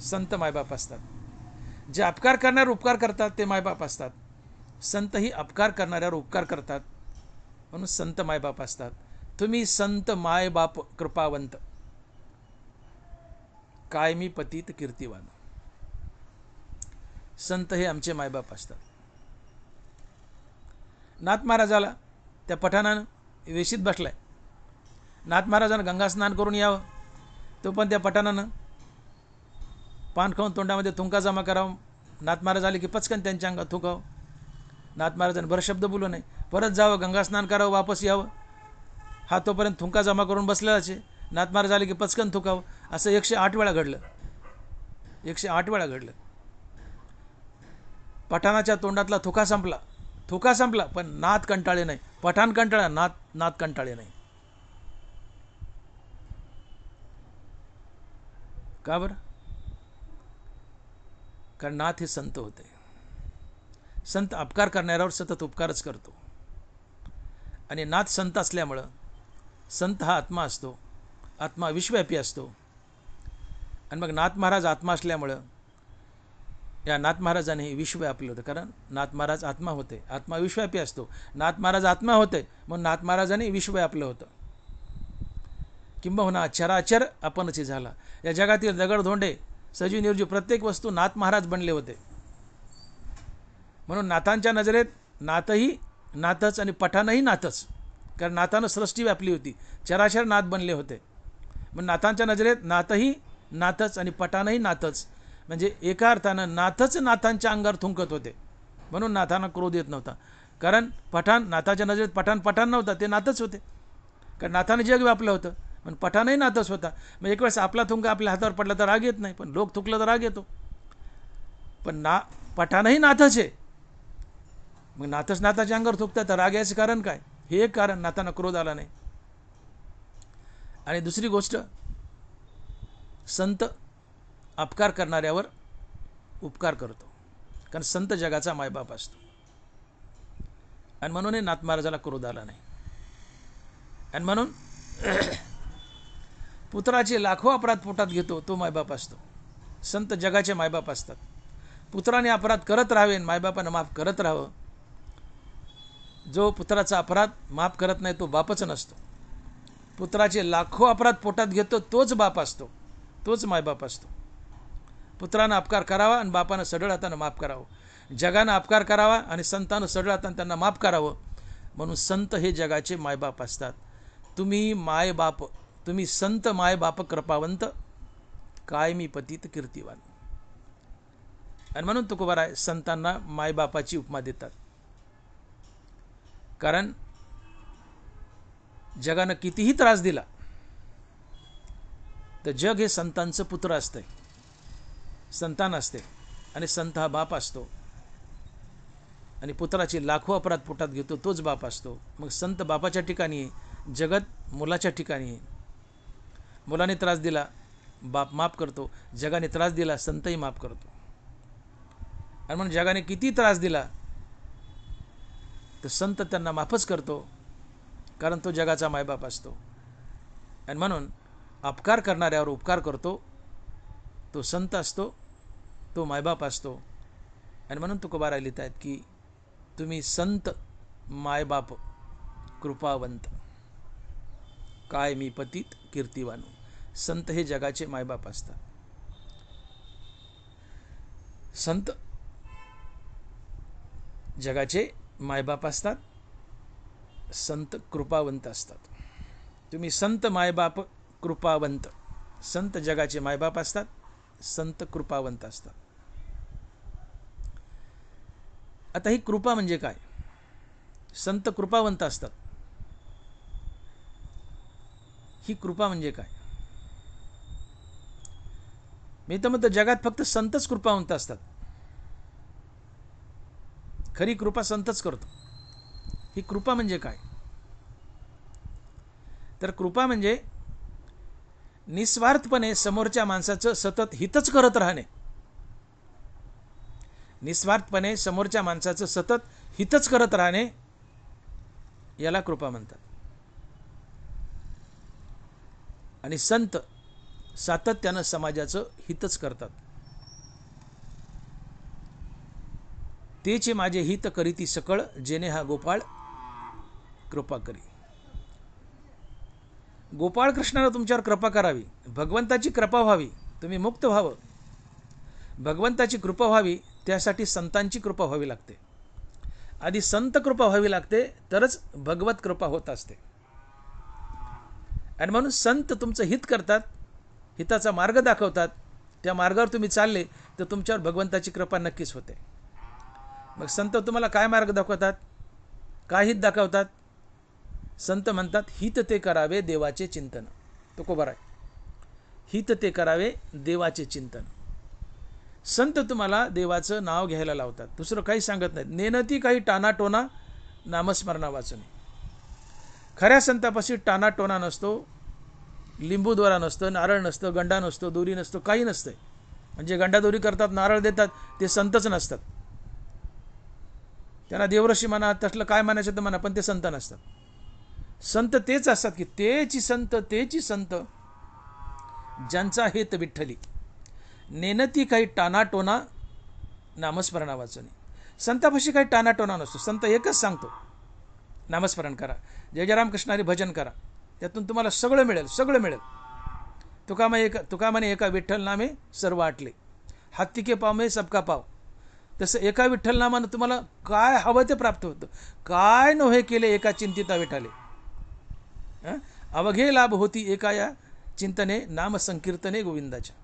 संत मायबाप असतात. जे अपकार करणारे उपकार करतात ते मायबाप असतात. संत ही अपकार करणाऱ्यावर उपकार करतात, म्हणून संत मायबाप असतात. तुम्ही संत मायबाप कृपावंत, कायमी पतित कीर्तिवान. संत हे आमचे मायबाप असतात. नाथ महाराजाला त्या पठाणानं वेशीत बसलाय. नाथ महाराजानं गंगा स्नान करून यावं, तो पण त्या पठाणानं पान खाऊन तोंडामध्ये थुंका जमा करावं. नाथ महाराज आले की पचकन त्यांच्या अंगात थुकावं. नाथ महाराजांनी बरं शब्द बोलू नये, परत जावं, गंगा स्नान करावं, वापस यावं. हा तोपर्यंत थुंका जमा करून बसलेलाच आहे. नाथ महाराज आले की पचकन थुकावं. असं 108 वेळा घडलं. 108 वेळा घडलं. पठाणाच्या तोंडातला थुका संपला, थुका संपला, पण नाथ कंटाळे नाही. पठाण कंटाळा, नाथ कंटाळे नाही. का बरं? कारण नाथ हे संत होते. संत अपकार करणाऱ्यावर सतत उपकारच करतो. आणि नाथ संत असल्यामुळं, संत हा आत्मा असतो, आत्मा विश्वव्यापी असतो. आणि मग नाथ महाराज आत्मा असल्यामुळं या नाथ महाराजांनी विश्व व्यापलं होतं. कारण नाथ महाराज आत्मा होते, आत्मा विश्वव्यापी असतो. नाथ महाराज आत्मा होते म्हणून नाथ महाराजांनी विश्व व्यापलं होतं. किंबहुना चराचर आपणची झाला. या जगातील दगडधोंडे, सजीव निर्जीव प्रत्येक वस्तू नाथ महाराज बनले होते. म्हणून नाथांच्या नजरेत नाथही नाथच आणि पठाणही नाथच. कारण नाथानं सृष्टी व्यापली होती, चराचर नाथ बनले होते. म्हणून नाथांच्या नजरेत नाथही नाथच आणि पठाणही नाथच. म्हणजे एका अर्थानं नाथच नाथांच्या अंगावर थुंकत होते, म्हणून नाथांना क्रोध येत नव्हता. कारण पठाण, नाथाच्या नजरेत पठाण नव्हता, ते नाथच होते. कारण नाथानं जग व्यापलं होतं, पण पठाणही नाथच होता. मग एक वेळेस आपला थुंका आपल्या हातावर पडला तर राग येत नाही, पण लोक थुकलं तर राग येतो. पण पठाणही नाथच आहे, मग नाथच नाथाच्या अंगावर थुकतात तर राग याचं कारण काय? हे एक कारण, नाथांना क्रोध आला नाही. आणि दुसरी गोष्ट, संत अपकार करणाऱ्यावर उपकार करतो. कारण संत जगाचा मायबाप असतो. आणि म्हणून नाथ महाराजाला क्रोध आला नाही. आणि म्हणून पुत्राचे लाखो अपराध पोटात घेतो तो मायबाप असतो. संत जगाचे मायबाप असतात. पुत्राने अपराध करत राहावे, मायबापानं माफ करत राहावं. जो पुत्राचा अपराध माफ करत नाही तो बापच नसतो. पुत्राचे लाखो अपराध पोटात घेतो तोच बाप असतो, तोच मायबाप असतो. पुत्रानं अपकार करावा आणि बापानं सढळ हातानं माफ करावं. जगानं अपकार करावा आणि संतानं सढळ हातानं त्यांना माफ करावं. म्हणून संत हे जगाचे मायबाप असतात. तुम्ही मायबाप, तुम्ही संत मायबाप कृपावंत, कायमी पतित कीर्तिवान. आणि म्हणून तुकोबाराय संतांना मायबापाची उपमा देतात. कारण जगानं कितीही त्रास दिला तर जग हे संतांचं पुत्र असतंय, संतान असते. आणि संत हा बाप असतो. आणि पुत्राची लाखो अपराध पोटात घेतो तोच बाप असतो. मग संत बापाच्या ठिकाणी, जगत मुलाच्या ठिकाणी. मुलाने त्रास दिला बाप माफ करतो, जगाने त्रास दिला संतही माफ करतो. आणि म्हणून जगाने किती त्रास दिला तर संत त्यांना माफच करतो, कारण तो जगाचा मायबाप असतो. आणि म्हणून अपकार करणाऱ्यावर उपकार करतो तो संत असतो, तो मायबाप असतो. आणि म्हणून तुकोबाराय लिहित आहेत की तुम्ही संत मायबाप कृपावंत, काय मी पतित कीर्तिवानो. संत हे जगाचे मायबाप असतात. संत जगाचे मायबाप असतात, संत कृपावंत असतात. तुम्ही संत मायबाप कृपावंत. संत जगाचे मायबाप असतात, संत कृपावंत असतात. आता ही कृपा म्हणजे काय? संत कृपावंत असतात, ही कृपा म्हणजे काय? मी तर म्हणतो जगात फक्त संतच कृपावंत असतात. खरी कृपा संतच करतो. ही कृपा म्हणजे काय? तर कृपा म्हणजे निस्वार्थपणे समोरच्या माणसाचं सतत हितच करत राहणे. निस्वार्थपणे समोरच्या माणसाचं सतत हितच करत राहणे याला कृपा म्हणतात. आणि संत सातत्यानं समाजाचं हितच करतात. तेचे माझे हित करीती सकळ, जेणे हा गोपाळ कृपा करी. गोपाळ कृष्णानं तुमच्यावर कृपा करावी, भगवंताची कृपा व्हावी, तुम्ही मुक्त व्हावं, भगवंताची कृपा व्हावी, त्यासाठी संतांची कृपा व्हावी लागते. आधी संत कृपा व्हावी लागते, तरच भगवत कृपा होत असते. आणि म्हणून संत तुमचं हित करतात, हिताचा मार्ग दाखवतात. त्या मार्गावर तुम्ही चालले तर तुमच्यावर भगवंताची कृपा नक्कीच होते. मग संत तुम्हाला काय मार्ग दाखवतात, काय हित दाखवतात? संत म्हणतात हित ते करावे देवाचे चिंतन. तुकोबाराय, हित ते करावे देवाचे चिंतन. संत तुम्हाला देवाचं नाव घ्यायला लावतात, दुसरं काही सांगत नाहीत. नेनती काही टानाटोना नामस्मरणा वाचणे. खऱ्या संतापाशी टानाटोना नसतो, लिंबूद्वारा नसतं, नारळ नसतं, गंडा नसतो, दोरी नसतो, काही नसतं. म्हणजे गंडादोरी करतात, नारळ देतात, ते संतच नसतात. त्यांना देवऋषी म्हणा, तसलं काय म्हणायचं तर म्हणा, पण ते संत नसतात. संत तेच असतात की तेची संत, तेची संत ज्यांचा हेत विठ्ठली. नेनती काही टानाटोना नामस्मरणा वाचणे. संतापाशी काही टानाटोना नसतो. संत एकच सांगतो, नामस्मरण करा, जय जय रामकृष्ण हरी भजन करा, त्यातून तुम्हाला सगळं मिळेल, सगळं मिळेल. तुका म्हणे एका विठ्ठल नामे सर्व आटले, हाती के पाव में सबका पाव. तसं एका विठ्ठल नामानं तुम्हाला काय हवं ते प्राप्त होतं. काय नव्हे केले एका चिंतिता विठाले, अवघे लाभ होती एका या चिंतने, नाम संकीर्तने गोविंदाच्या.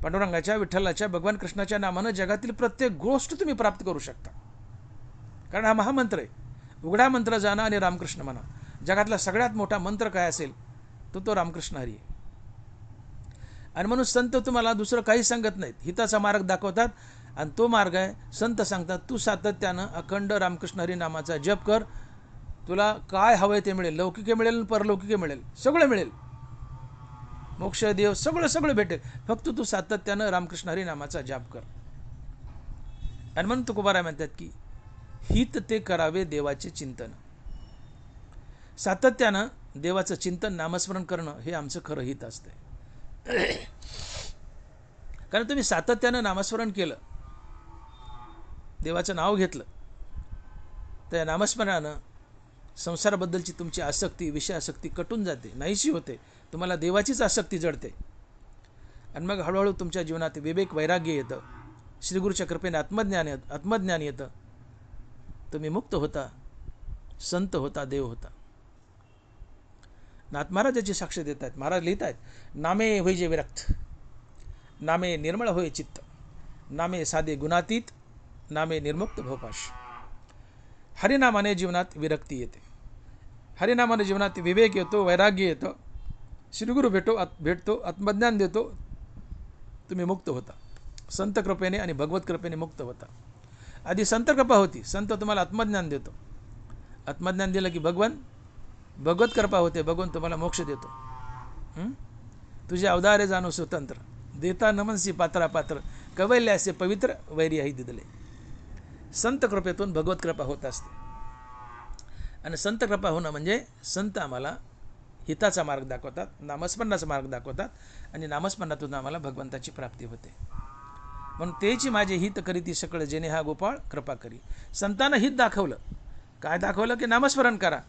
पांडुरंगाच्या, विठ्ठलाच्या, भगवान कृष्णाच्या नामानं जगातील प्रत्येक गोष्ट तुम्ही प्राप्त करू शकता. कारण हा महामंत्र आहे. उघडा मंत्र जाणा आणि रामकृष्ण म्हणा. जगातला सगळ्यात मोठा मंत्र काय असेल तो रामकृष्ण हरी आहे. आणि म्हणून संत तुम्हाला दुसरं काही सांगत नाहीत, हिताचा मार्ग दाखवतात. आणि तो मार्ग आहे, संत सांगतात तू सातत्यानं अखंड रामकृष्ण हरी नामाचा जप कर, तुला काय हवंय ते मिळेल. लौकिके मिळेल, परलौकिके मिळेल, सगळं मिळेल. मोक्ष, देव, सगळं सगळं भेटेल. फक्त तू सातत्यानं रामकृष्ण हरी नामाचा जाप कर. आणि म्हणून तुकोबाराय म्हणतात की हित ते करावे देवाचे चिंतन. सातत्यानं देवाचं चिंतन, नामस्मरण करणं हे आमचं खरं हित असते. कारण तुम्ही सातत्यानं नामस्मरण केलं, देवाचं नाव घेतलं, तर या नामस्मरणानं संसाराबद्दलची तुमची आसक्ती, विषय आसक्ती कटून जाते, नाहीशी होते. तुम्हाला देवाचीच आसक्ती जडते. आणि मग हळूहळू तुमच्या जीवनात विवेक, वैराग्य येतं. श्रीगुरूच्या कृपेने आत्मज्ञान येतं. तुम्ही मुक्त होता, संत होता, देव होता. नाथ महाराज याची साक्ष देत आहेत. महाराज लिहित आहेत, नामे होई जे विरक्त, नामे निर्मळ होय चित्त, नामे साधे गुणातीत, नामे निर्मुक्त भवपाश. हरिनामाने जीवनात विरक्ती येते, हरिनामाने जीवनात विवेक येतो, वैराग्य येतं, श्रीगुरू भेटतो, आत्मज्ञान देतो, तुम्ही मुक्त होता. संत कृपेने आणि भगवत कृपेने मुक्त होता. आधी संत कृपा होती, संत तुम्हाला आत्मज्ञान देतो, आत्मज्ञान दिलं की भगवत कृपा होते, भगवान तुम्हाला मोक्ष देतो. तुझे अवतारे जाणो स्वतंत्र, देता नमनसी पात्रा पात्र, कवैल्यासे पवित्र वैरी आहे दिदले. संत कृपेतून भगवत कृपा होत असते. आणि संत कृपा होणं म्हणजे संत आम्हाला हिताचा मार्ग दाखवतात, नामस्मरणाचा मार्ग दाखवतात, आणि नामस्मरणातून आम्हाला भगवंताची प्राप्ती होते. म्हणून तेची माझे हित करीती सकळ, जेणे हा गोपाळ कृपा करी. संतांना हित दाखवलं, काय दाखवलं की नामस्मरण करा,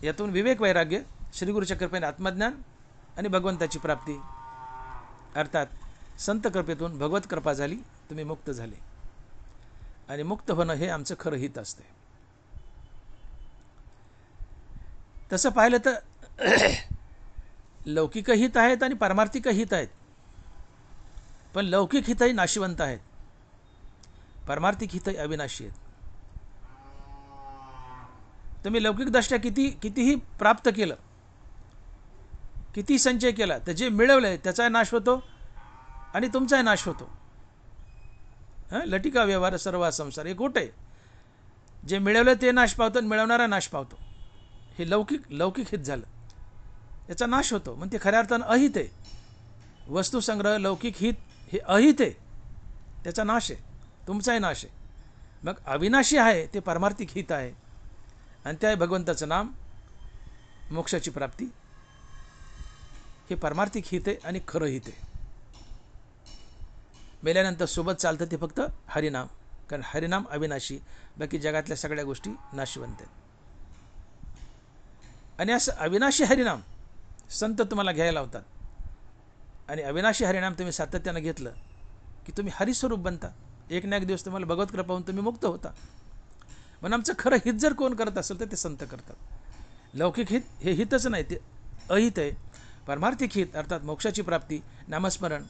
यातून विवेक वैराग्य, श्रीगुरूच्या कृपेने आत्मज्ञान आणि भगवंताची प्राप्ती. अर्थात संत कृपेतून भगवत कृपा झाली, तुम्ही मुक्त झाले. आणि मुक्त होणं हे आमचं खरं हित असते. तसं पाहिलं तर लौकिक हित आहेत आणि पारमार्थिक हित आहेत. पण लौकिक हितही नाशिवंत आहेत, पारमार्थिक हितही अविनाशी आहेत. तुम्ही लौकिकदृष्ट्या कितीही प्राप्त केलं, किती संचय केला, तर जे मिळवलंय त्याचा नाश होतो आणि तुमचाही नाश होतो. लटिका व्यवहार सर्व संसार, हे खोटं आहे. जे मिळवलं ते नाश पावतं आणि मिळवणारा नाश पावतो. हे लौकिक हित झालं, याचा नाश होतो. मग ते खऱ्या अर्थानं अहित आहे. वस्तुसंग्रह लौकिक हित हे अहित आहे, त्याचा नाश आहे, तुमचाही नाश आहे. मग अविनाशी आहे ते पारमार्थिक हित आहे, आणि त्या भगवंताचं नाम, मोक्षाची प्राप्ती, हे पारमार्थिक हित आहे आणि खरं हित आहे. मेल्यानंतर सोबत चालतं ते फक्त हरिनाम, कारण हरिनाम अविनाशी, बाकी जगातल्या सगळ्या गोष्टी नाशवंत आहेत. आणि असं अविनाशी हरिनाम संत तुम्हाला घ्यायला लावतात, आणि अविनाशी हरिनाम तुम्ही सातत्यानं घेतलं की तुम्ही हरिस्वरूप बनता. एक ना एक दिवस तुम्हाला भगवत कृपा होऊन तुम्ही मुक्त होता. म्हणून आमचं खरं हित जर कोण करत असेल तर ते संत करतात. लौकिक हित हे हितच नाही, ते अहित आहे. पारमार्थिक हित अर्थात मोक्षाची प्राप्ती, नामस्मरण,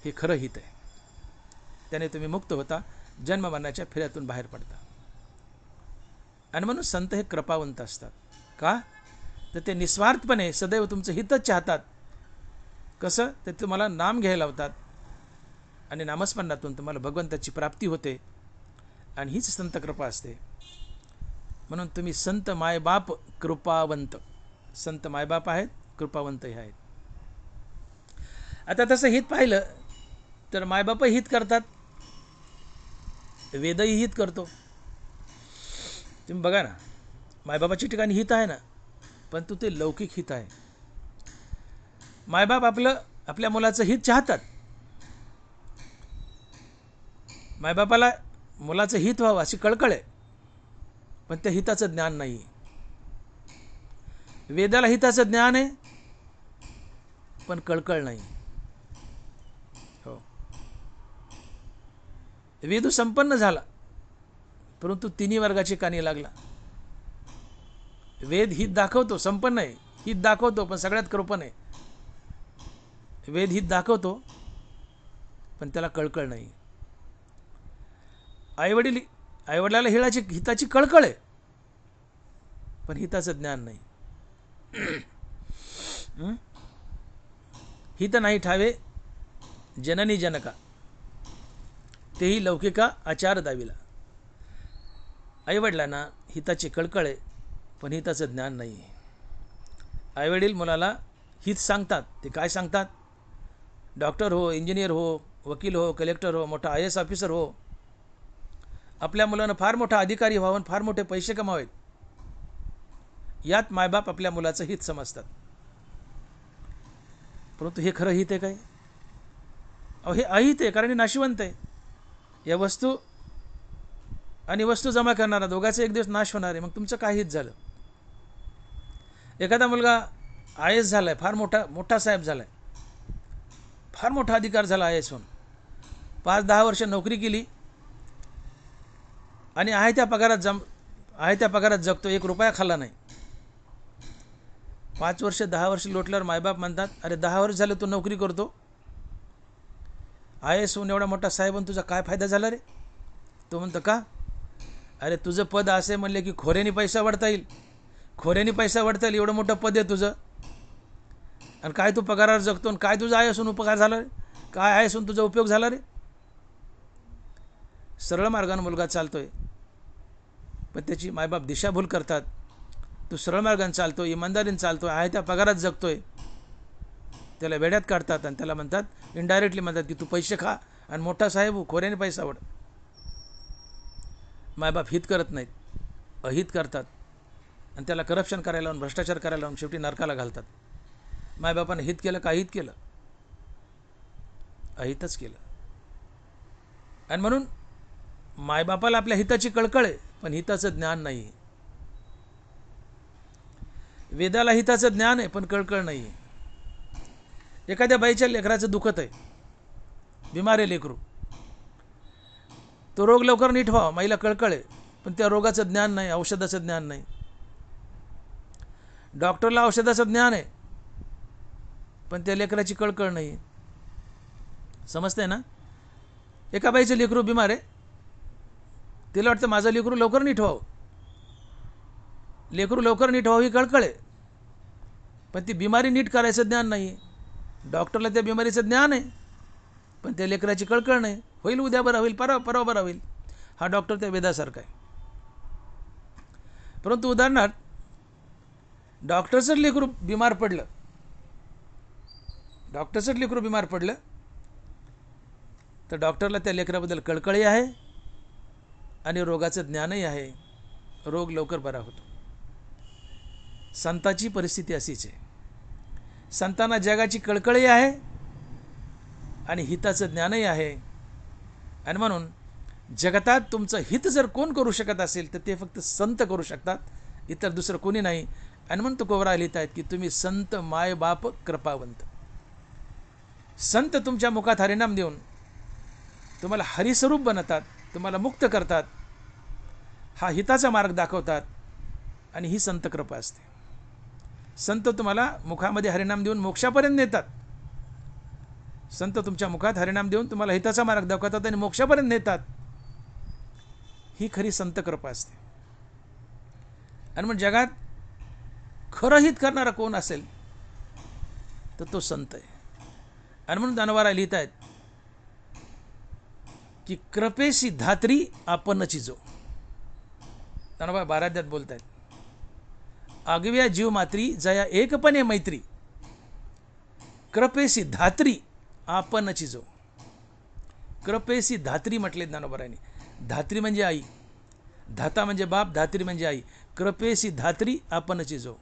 हे खरं हित आहे. त्याने तुम्ही मुक्त होता, जन्म मरणाच्या फेऱ्यातून बाहेर पडता. आणि म्हणून संत हे कृपावंत असतात. का? तर ते निस्वार्थपणे सदैव तुमचं हितच चाहतात. कसं? ते तुम्हाला नाम घ्यायला लावतात, आणि नामस्मरणातून तुम्हाला भगवंताची प्राप्ती होते, आणि हीच संत कृपा असते. म्हणून तुम्ही संत मायबाप कृपावंत, संत मायबाप आहेत, कृपावंतही आहेत. आता तसं हित पाहिलं तर मायबापही हित करतात, वेदही हित करतो. तुम्ही बघा ना, मायबापाच्या ठिकाणी हित आहे ना, पण ते लौकिक हित आहे. मायबाप आपल्या मुलाचं हित चाहतात. मायबापाला मुलाचं हित व्हावं अशी कळकळ आहे, पण त्या हिताचं ज्ञान नाही. वेदाला हिताचं ज्ञान आहे, पण कळकळ नाही. हो, वेदू संपन्न झाला, परंतु तिन्ही वर्गाची कानी लागला. वेद हित दाखवतो, संपन्न आहे, हित दाखवतो, पण सगळ्यात कृपण आहे. वेद हित दाखवतो, पण त्याला कळकळ नाही. आईवडिलाला हिताची कळकळ आहे, पण हिताचं ज्ञान नाही. हित नाही ठावे जननी जनका, तेही लौकिका आचार दाविला. आईवडिलांना हिताची कळकळ आहे, पण हिताचं ज्ञान नाही. आईवडील मुलाला हित सांगतात. ते काय सांगतात? डॉक्टर हो, इंजिनियर हो, वकील हो, कलेक्टर हो, मोठा IAS ऑफिसर हो. आपल्या मुलानं फार मोठा अधिकारी व्हावं, फार मोठे पैसे कमावेत, यात मायबाप आपल्या मुलाचं हित समजतात. परंतु हे खरं हित आहे काय? हे अहित आहे, कारण हे नाशिवंत आहे. या वस्तू आणि वस्तू जमा करणारा दोघांचा एक दिवस नाश होणार आहे. मग तुमचं काय हित झालं? एखादा मुलगा IAS झालाय, फार मोठा साहेब झालाय, फार मोठा अधिकार झाला IAS होऊन, 5-10 वर्ष नोकरी केली, आणि आहे त्या पगारात जगतो, 1 रुपया खाल्ला नाही. 5 वर्ष 10 वर्ष लोटल्यावर मायबाप म्हणतात, अरे 10 वर्ष झालं तू नोकरी करतो, IAS होऊन एवढा मोठा साहेब होऊन तुझा काय फायदा झाला रे? तो म्हणतो का? अरे तुझं पद असे म्हणले की खोऱ्याने पैसा वाढता येईल, एवढं मोठं पद आहे तुझं, आणि काय तू पगारावर जगतो, आणि काय तुझा IAS होऊन उपकार झाला रे? काय IAS होऊन तुझा उपयोग झाला रे? सरळ मार्गाने मुलगा चालतोय, पण त्याची मायबाप दिशाभूल करतात. तो सरळ मार्गाने चालतो, इमानदारीने चालतो, आहे त्या पगारात जगतोय, त्याला वेड्यात काढतात आणि त्याला म्हणतात, इनडायरेक्टली म्हणतात की तू पैसे खा आणि मोठा साहेब हो, खोऱ्याने पैसा वड. मायबाप हित करत नाहीत, अहित करतात आणि त्याला करप्शन करायला लावून, भ्रष्टाचार करायला लावून शेवटी नरकाला घालतात. मायबापानं हित केलं का अहित केलं? अहितच केलं. आणि म्हणून मायबापाला आपल्या हिताची कळकळ आहे, पण हिताचं ज्ञान नाही. वेदाला हिताचं ज्ञान आहे, पण कळकळ नाही. एखाद्या बाईच्या लेकराचं दुखत आहे, बिमार आहे लेकरू, तो रोग लवकर नीट व्हावा माईला कळकळ आहे, पण त्या रोगाचं ज्ञान नाही, औषधाचं ज्ञान नाही. डॉक्टरला औषधाचं ज्ञान आहे, पण त्या लेकराची कळकळ नाही. समजतंय ना? एका बाईचं लेकरू बिमार आहे, तिला वाटतं माझं लेकरू लवकर नीट व्हावं, लेकरू लवकर नीट व्हावं ही कळकळ आहे, पण ती बिमारी नीट करायचं ज्ञान नाही. डॉक्टरला त्या बिमारीचं ज्ञान आहे, पण त्या लेकराची कळकळ नाही. होईल उद्या बरं होईल, परवा बरं होईल, हा डॉक्टर त्या वेदासारखा आहे. परंतु उदाहरणार्थ डॉक्टरचं लेकरू बिमार पडलं, तर डॉक्टरला त्या लेकराबद्दल कळकळही आहे आणि रोगाचं ज्ञानही आहे, रोग लवकर बरा होतो. संताची परिस्थिती अशीच आहे. संतांना जगाची कळकळही आहे आणि हिताचं ज्ञानही आहे. आणि म्हणून जगतात तुमचं हित जर कोण करू शकत असेल तर ते फक्त संत करू शकतात, इतर दुसरं कोणी नाही. आणि म्हणून तुकोबराय लिहित आहेत की तुम्ही संत माय बाप कृपावंत. संत तुमच्या मुखात हरिनाम देऊन तुम्हाला हरिस्वरूप बनवतात, तुम्हाला मुक्त करतात, हा हिताचा मार्ग दाखवतात, आणि ही संत कृपा असते. संत तुम्हाला मुखामध्ये हरिनाम देऊन मोक्षापर्यंत नेतात. संत तुमच्या मुखात हरिनाम देऊन तुम्हाला हिताचा मार्ग दाखवतात आणि मोक्षापर्यंत नेतात. ही खरी संत कृपा असते. आणि मग जगात खरं हित करणारा कोण असेल तर तो संत आहे. आणि म्हणून ज्ञानोबा लिहित आहेत की कृपेशी धात्री आपणची जो. ज्ञानोबा 12 बोलत आहेत, आगव्या जीव मात्री जया एकपणे मैत्री, कृपेशी धात्री आपणची जो. कृपेशी धात्री म्हटले ज्ञानोबारांनी. धात्री म्हणजे आई, धाता म्हणजे बाप, धात्री म्हणजे आई. कृपेशी धात्री आपणची जो.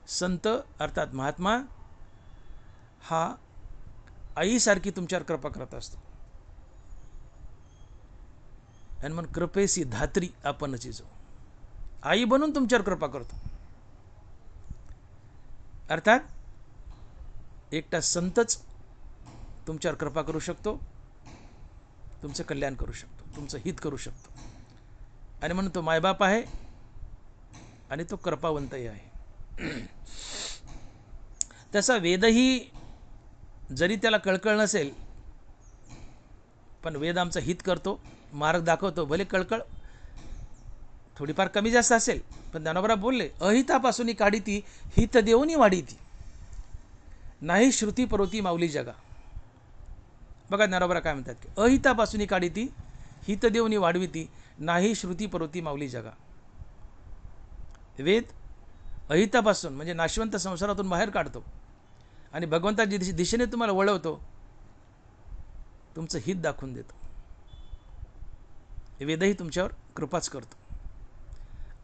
संत अर्थात महात्मा हा आईसारखी तुमच्यावर कृपा करत असतो. आणि म्हणून कृपेशी धात्री आपणची जो, आई बनून तुमच्यावर कृपा करतो. अर्थात एकटा संतच तुमच्यावर कृपा करू शकतो, तुमचं कल्याण करू शकतो, तुमचं हित करू शकतो. आणि म्हणून तो मायबाप आहे आणि तो कृपावंतही आहे. तसा वेदही जरी त्याला कळकळ नसेल, पण वेद आमचं हित करतो, मार्ग दाखवतो. भले कळकळ थोडीफार कमी जास्त असेल, पण ज्ञानोबा बोलले, अहितापासून काढी ती हित देऊनी वाढी ती, नाही श्रुती परोती माऊली जगा. बघा ज्ञानोबा काय म्हणतात की अहितापासून काढी ती हित देऊनी वाढवी ती, नाही श्रुती परोती माऊली जगा. वेद अहितापासून म्हणजे नाशवंत संसारातून बाहेर काढतो आणि भगवंताच्या दिशेने तुम्हाला वळवतो, तुमचं हित दाखवून देतो. वेदही तुमच्यावर कृपाच करतो.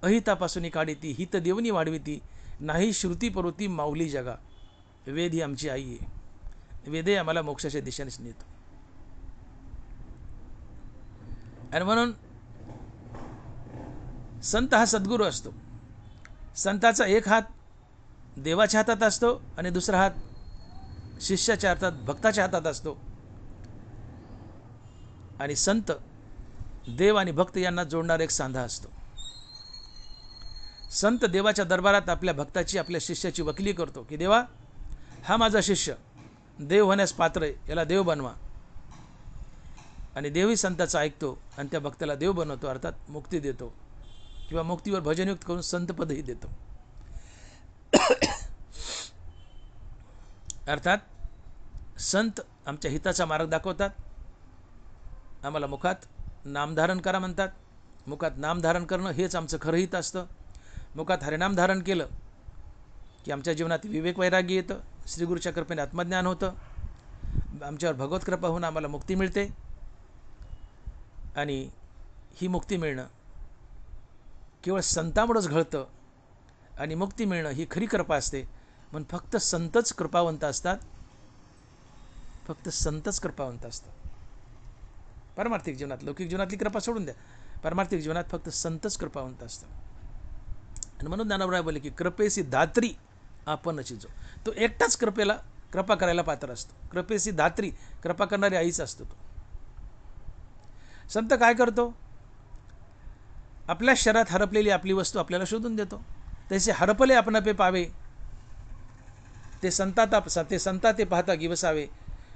अहितापासून काढी ती हित देऊनी वाढवी ती, नाही श्रुती परोती माऊली जगा. वेद ही आमची आई आहे. वेदही आम्हाला मोक्षाच्या दिशेनेच नेतो. आणि म्हणून संत हा सद्गुरू असतो. संताचा एक हात देवाच्या हातात असतो आणि दुसरा हात शिष्याच्या हातात, भक्ताच्या हातात असतो. आणि संत देव आणि भक्त यांना जोडणारा एक सांधा असतो. संत देवाच्या दरबारात आपल्या भक्ताची, आपल्या शिष्याची वकिली करतो की देवा, हा माझा शिष्य देव होण्यास पात्र आहे, याला देव बनवा. आणि देवही संताचा ऐकतो आणि त्या भक्ताला देव बनवतो, अर्थात मुक्ती देतो किंवा मुक्तीवर भजनयुक्त करून संतपदही देतो. अर्थात संत आमच्या हिताचा मार्ग दाखवतात आम्हाला मुखात नामधारण करा म्हणतात. मुखात नामधारण करणं हेच आमचं खरं हित असतं. मुखात हरिनाम धारण केलं की आमच्या जीवनात विवेक वैराग्य येतं, श्रीगुरूच्या कृपेने आत्मज्ञान होतं, आमच्यावर भगवत कृपा होऊन आम्हाला मुक्ती मिळते. आणि ही मुक्ती मिळणं केवळ संतामुळंच घडतं. आणि मुक्ती मिळणं ही खरी कृपा असते. म्हणून फक्त संतच कृपावंत असतात. फक्त संतच कृपावंत असतात. पारमार्थिक जीवनात, लौकिक जीवनातली कृपा सोडून द्या, पारमार्थिक जीवनात फक्त संतच कृपावंत असतात. आणि म्हणून ज्ञानोबा बोलले की कृपेसी धात्री आपणची जो, तो एकटाच कृपा करायला पात्र असतो. कृपेसी धात्री, कृपा करणारी आईच असतो तो. संत काय करतो? आपल्या शरीरात हरपलेली आपली वस्तू आपल्याला शोधून देतो. तसे हरपले आपणापे पावे, ते संता ते पाहता गिवसावे,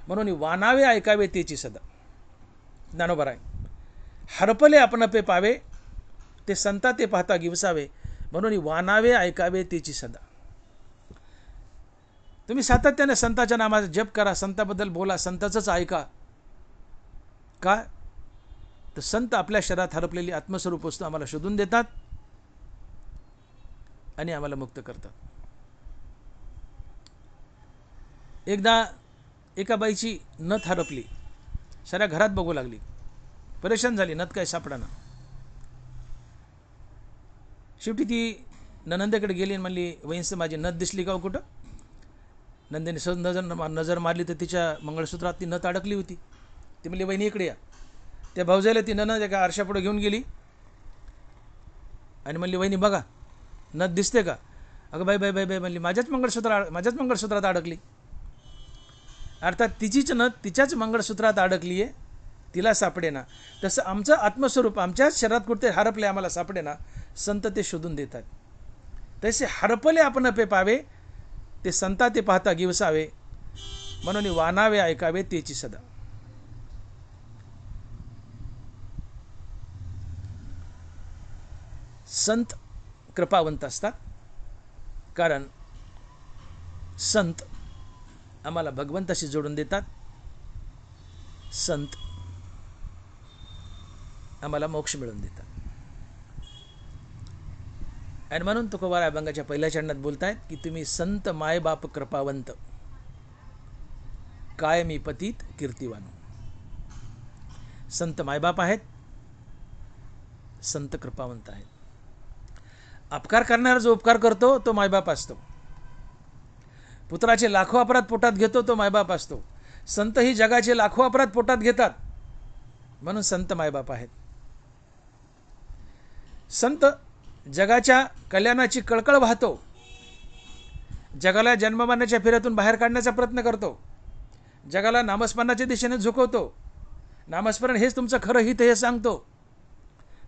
म्हणून वानावे ऐकावे तेची सदा. ज्ञानोबा आहे, हरपले आपणापे पावे, ते संता ते पाहता गिवसावे, म्हणून वानावे ऐकावे तेची सदा. तुम्ही सातत्याने संताच्या नामाचा जप करा, संताबद्दल बोला, संताचंच ऐका. का? तर संत आपल्या शरीरात हरपलेली आत्मस्वरूप वस्तू आम्हाला शोधून देतात आणि आम्हाला मुक्त करतात. एकदा एका बाईची नथ हरपली. साऱ्या घरात बघू लागली, परेशान झाली, नथ काय सापडाना. शेवटी ती ननंदेकडे गेली आणि म्हणली, वहिनीचं माझी नथ दिसली का कुठं? नंदेने सहज नजर मारली तर तिच्या मंगळसूत्रात ती नथ अडकली होती. ती म्हणली, वहिनी इकडे या. त्या भाऊजाईला ती ननद एका आरशापुढे घेऊन गेली आणि म्हणली, वहिनी बघा नथ दिसते का? अगं बाई बाई बाई बाई म्हणली, माझ्याच मंगळसूत्रात अडकली. अर्थात तिचीच नथ तिच्याच मंगळसूत्रात अडकली आहे, तिला सापडे ना. तसं आमचं आत्मस्वरूप आमच्याच शरीरात कुठे हरपले, आम्हाला सापडे ना. संत ते शोधून देतात. तसे हरपले आपणापे पावे, ते संता ते पाहता गिवसावे, म्हणून वानावे ऐकावे तेची सदा. संत कृपावंत असतात, कारण संत आम्हाला भगवंताशी जोडून देतात. संत आम्हाला मोक्ष मिळवून देतात. आणि म्हणून तुकोबा अभंगाच्या पहिल्या चरणात बोलतायत की तुम्ही संत मायबाप कृपावंत, कायमी पतीत कीर्तिवान. संत मायबाप आहेत, संत कृपावंत आहेत. अपकार करणारा जो उपकार करतो तो मायबाप असतो. पुत्राचे लाखो अपराध पोटात घेतो तो मायबाप असतो. संत ही जगाचे लाखो अपराध पोटात घेतात, म्हणून संत मायबाप आहेत. संत जगाच्या कल्याणाची कळकळ वाहतो, जगाला जन्ममरणाच्या फेऱ्यातून बाहेर काढण्याचा प्रयत्न करतो, जगाला नामस्मरणाच्या दिशेने झुकवतो. नामस्मरण हेच तुमचं खरं हित हे सांगतो.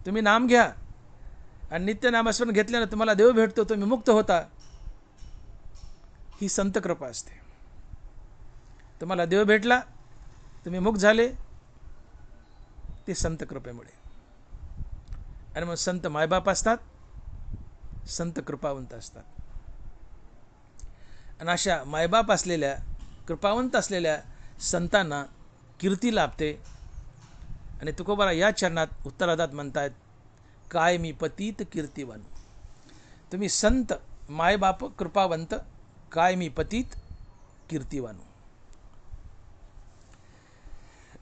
तुम्ही नाम घ्या आणि नित्य नामस्मरण घेतल्यानं तुम्हाला देव भेटतो, तुम्ही मुक्त होता. ही संत कृपा असते. तुम्हाला देव भेटला, तुम्ही मुक्त झाले, ते संत कृपेमुळे. आणि मग संत मायबाप असतात, संत कृपावंत असतात. आणि अशा मायबाप असलेल्या कृपावंत असलेल्या संतांना कीर्ती लाभते. आणि तुकोबारा या चरणात उत्तरार्धात म्हणतायत, काय मी पतीत कीर्तिवान. तुम्ही संत मायबाप कृपावंत, काय मी पतीत कीर्तिवान.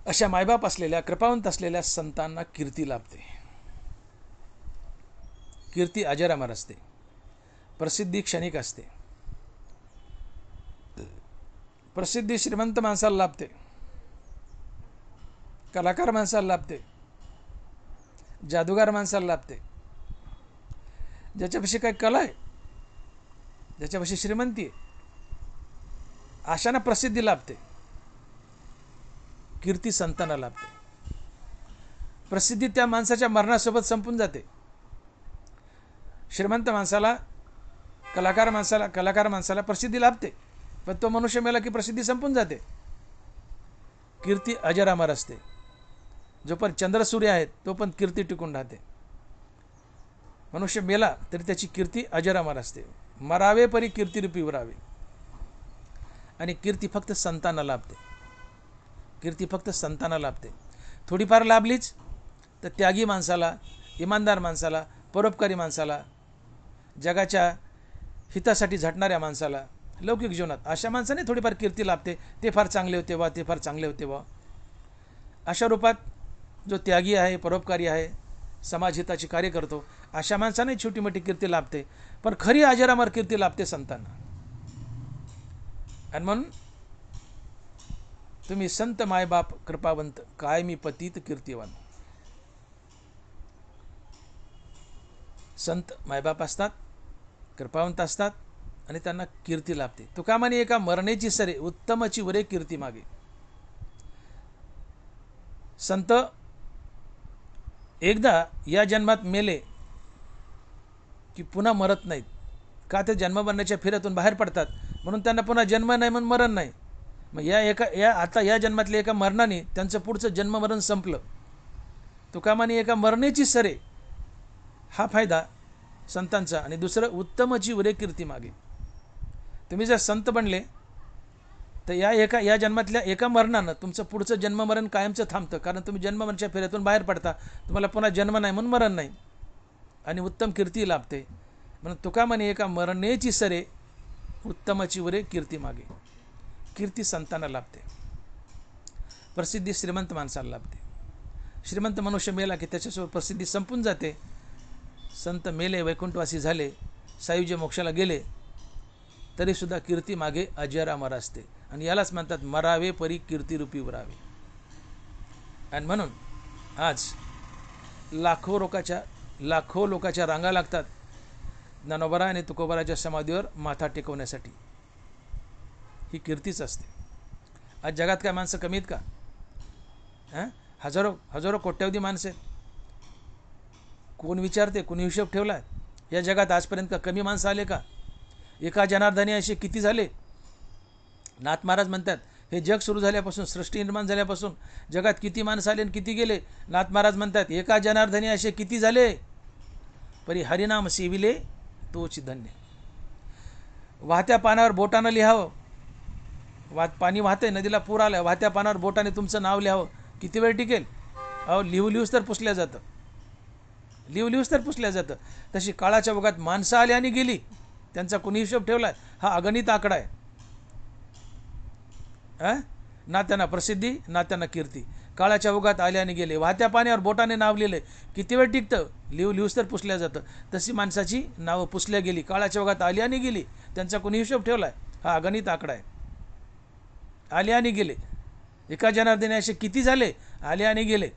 अशा मायबाप असलेल्या कृपावंत असलेल्या संतांना कीर्ती लाभते. कीर्ती अजरामर असते, प्रसिद्धी क्षणिक असते. प्रसिद्धी श्रीमंत माणसाला लाभते, कलाकार माणसाला लाभते, जादूगार माणसाला लाभते. ज्याच्यापाशी काही कला आहे, ज्याच्यापाशी श्रीमंती आहे, अशांना प्रसिद्धी लाभते. कीर्ती संतांना लाभते. प्रसिद्धी त्या माणसाच्या मरणासोबत संपून जाते. श्रीमंत माणसाला, कलाकार माणसाला प्रसिद्धी लाभते, पण तो मनुष्य मेला की प्रसिद्धी संपून जाते. कीर्ती अजरामर असते. जोपर्यंत चंद्र सूर्य आहेत तोपर्यंत कीर्ती टिकून राहते. मनुष्य मेला तरी त्याची कीर्ती अजरामर असते. मरावे परी कीर्तिरूपी उरावे. आणि कीर्ती फक्त संतांना लाभते. कीर्ती फक्त संतांना लाभते. थोडीफार लाभलीच तर त्यागी माणसाला, इमानदार माणसाला, परोपकारी माणसाला, जगाच्या हितासाठी झटणाऱ्या माणसाला, लौकिक जीवनात अशा माणसाने थोडीफार कीर्ती लाभते. ते फार चांगले होते बा, ते फार चांगले होते बा. अशा रूपात जो त्यागी आहे, परोपकारी आहे, समाजहिताचे कार्य करतो, अशा माणसाने छोटी मोठी कीर्ती लाभते. पण खरी अजरामर कीर्ती लाभते संतांना. आणि म्हणून तुम्ही संत मायबाप कृपावंत, काय मी पतित कीर्तिवान. संत मायबाप असतात, कृपावंत असतात आणि त्यांना कीर्ती लाभते. तुका म्हणे एका मरणेची सरे, उत्तमची वरे कीर्ती मागे. संत एकदा या जन्मात मेले की पुन्हा मरत नाहीत. का? ते जन्ममरणाच्या फिरातून बाहेर पडतात, म्हणून त्यांना पुन्हा जन्म नाही, म्हणून मरण नाही. मग आता या जन्मातल्या एका मरणाने त्यांचं पुढचं जन्ममरण संपलं. तुका म्हणे एका मरणेची सरे, हा फायदा संतांचा. आणि दुसरं, उत्तमची उरे कीर्ती मागे. तुम्ही जर संत बनले तर या जन्मातल्या एका मरणानं तुमचं पुढचं जन्ममरण कायमचं थांबतं. कारण तुम्ही जन्ममरणाच्या फेऱ्यातून बाहेर पडता, तुम्हाला पुन्हा जन्म नाही म्हणून मरण नाही, आणि उत्तम कीर्ती लाभते. म्हणून तुका म्हणे एका मरणेची सरे, उत्तमची उरे कीर्ती मागे. कीर्ती संतांना लाभते. प्रसिद्धी श्रीमंत माणसाला लाभते. श्रीमंत मनुष्य मेला की त्याच्यासोबत प्रसिद्धी संपून जाते. संत मेले, वैकुंठवासी झाले, सायुज्य मोक्षाला गेले, तरीसुद्धा कीर्ती मागे अजरामर असते. आणि यालाच म्हणतात मरावे परी कीर्तिरूपी उरावे. आणि म्हणून आज लाखो लोकाच्या रांगा लागतात ज्ञानोबा आणि तुकोबाराच्या समाधीवर माथा टेकवण्यासाठी. ही कीर्तीच असते. आज जगात काय माणसं कमी आहेत का? हजारो कोट्यावधी माणसं आहेत. कोण विचारते, कोणी हिशोब ठेवला? या जगात आजपर्यंत का कमी माणसं आले का? एका जनार्दनी असे किती झाले? नाथ महाराज म्हणतात, हे जग सुरू झाल्यापासून, सृष्टी निर्माण झाल्यापासून जगात किती माणसं आले आणि किती गेले? नाथ महाराज म्हणतात, एका जनार्दनी असे किती झाले? परी हरिनाम सेविले तोच धन्य. वाहत्या पानावर बोटानं लिहावं. पाणी वाहतंय, नदीला पूर आलं, वाहत्या पानावर बोटाने तुमचं नाव लिहावं, किती वेळ टिकेल? अहो, लिहूच तर पुसल्या जातं. लिहूच तर पुसल्या जातं. तशी काळाच्या ओघात माणसं आली आणि गेली, त्यांचा कोणी हिशोब ठेवलाय? हा अगणित आकडा आहे. ना त्यांना प्रसिद्धी, ना त्यांना कीर्ती. काळाच्या ओघात आले आणि गेले. वाहत्या पाण्यावर बोटाने नाव लिहिले, किती वेळ टिकतं? लिहूच तर पुसल्या जातं. तशी माणसाची नावं पुसल्या गेली, काळाच्या ओघात आली आणि गेली, त्यांचा कोणी हिशोब ठेवलाय? हा अगणित आकडा आहे. आले आणि गेले. एका जनार्दनी असे किती झाले? आले आणि गेले,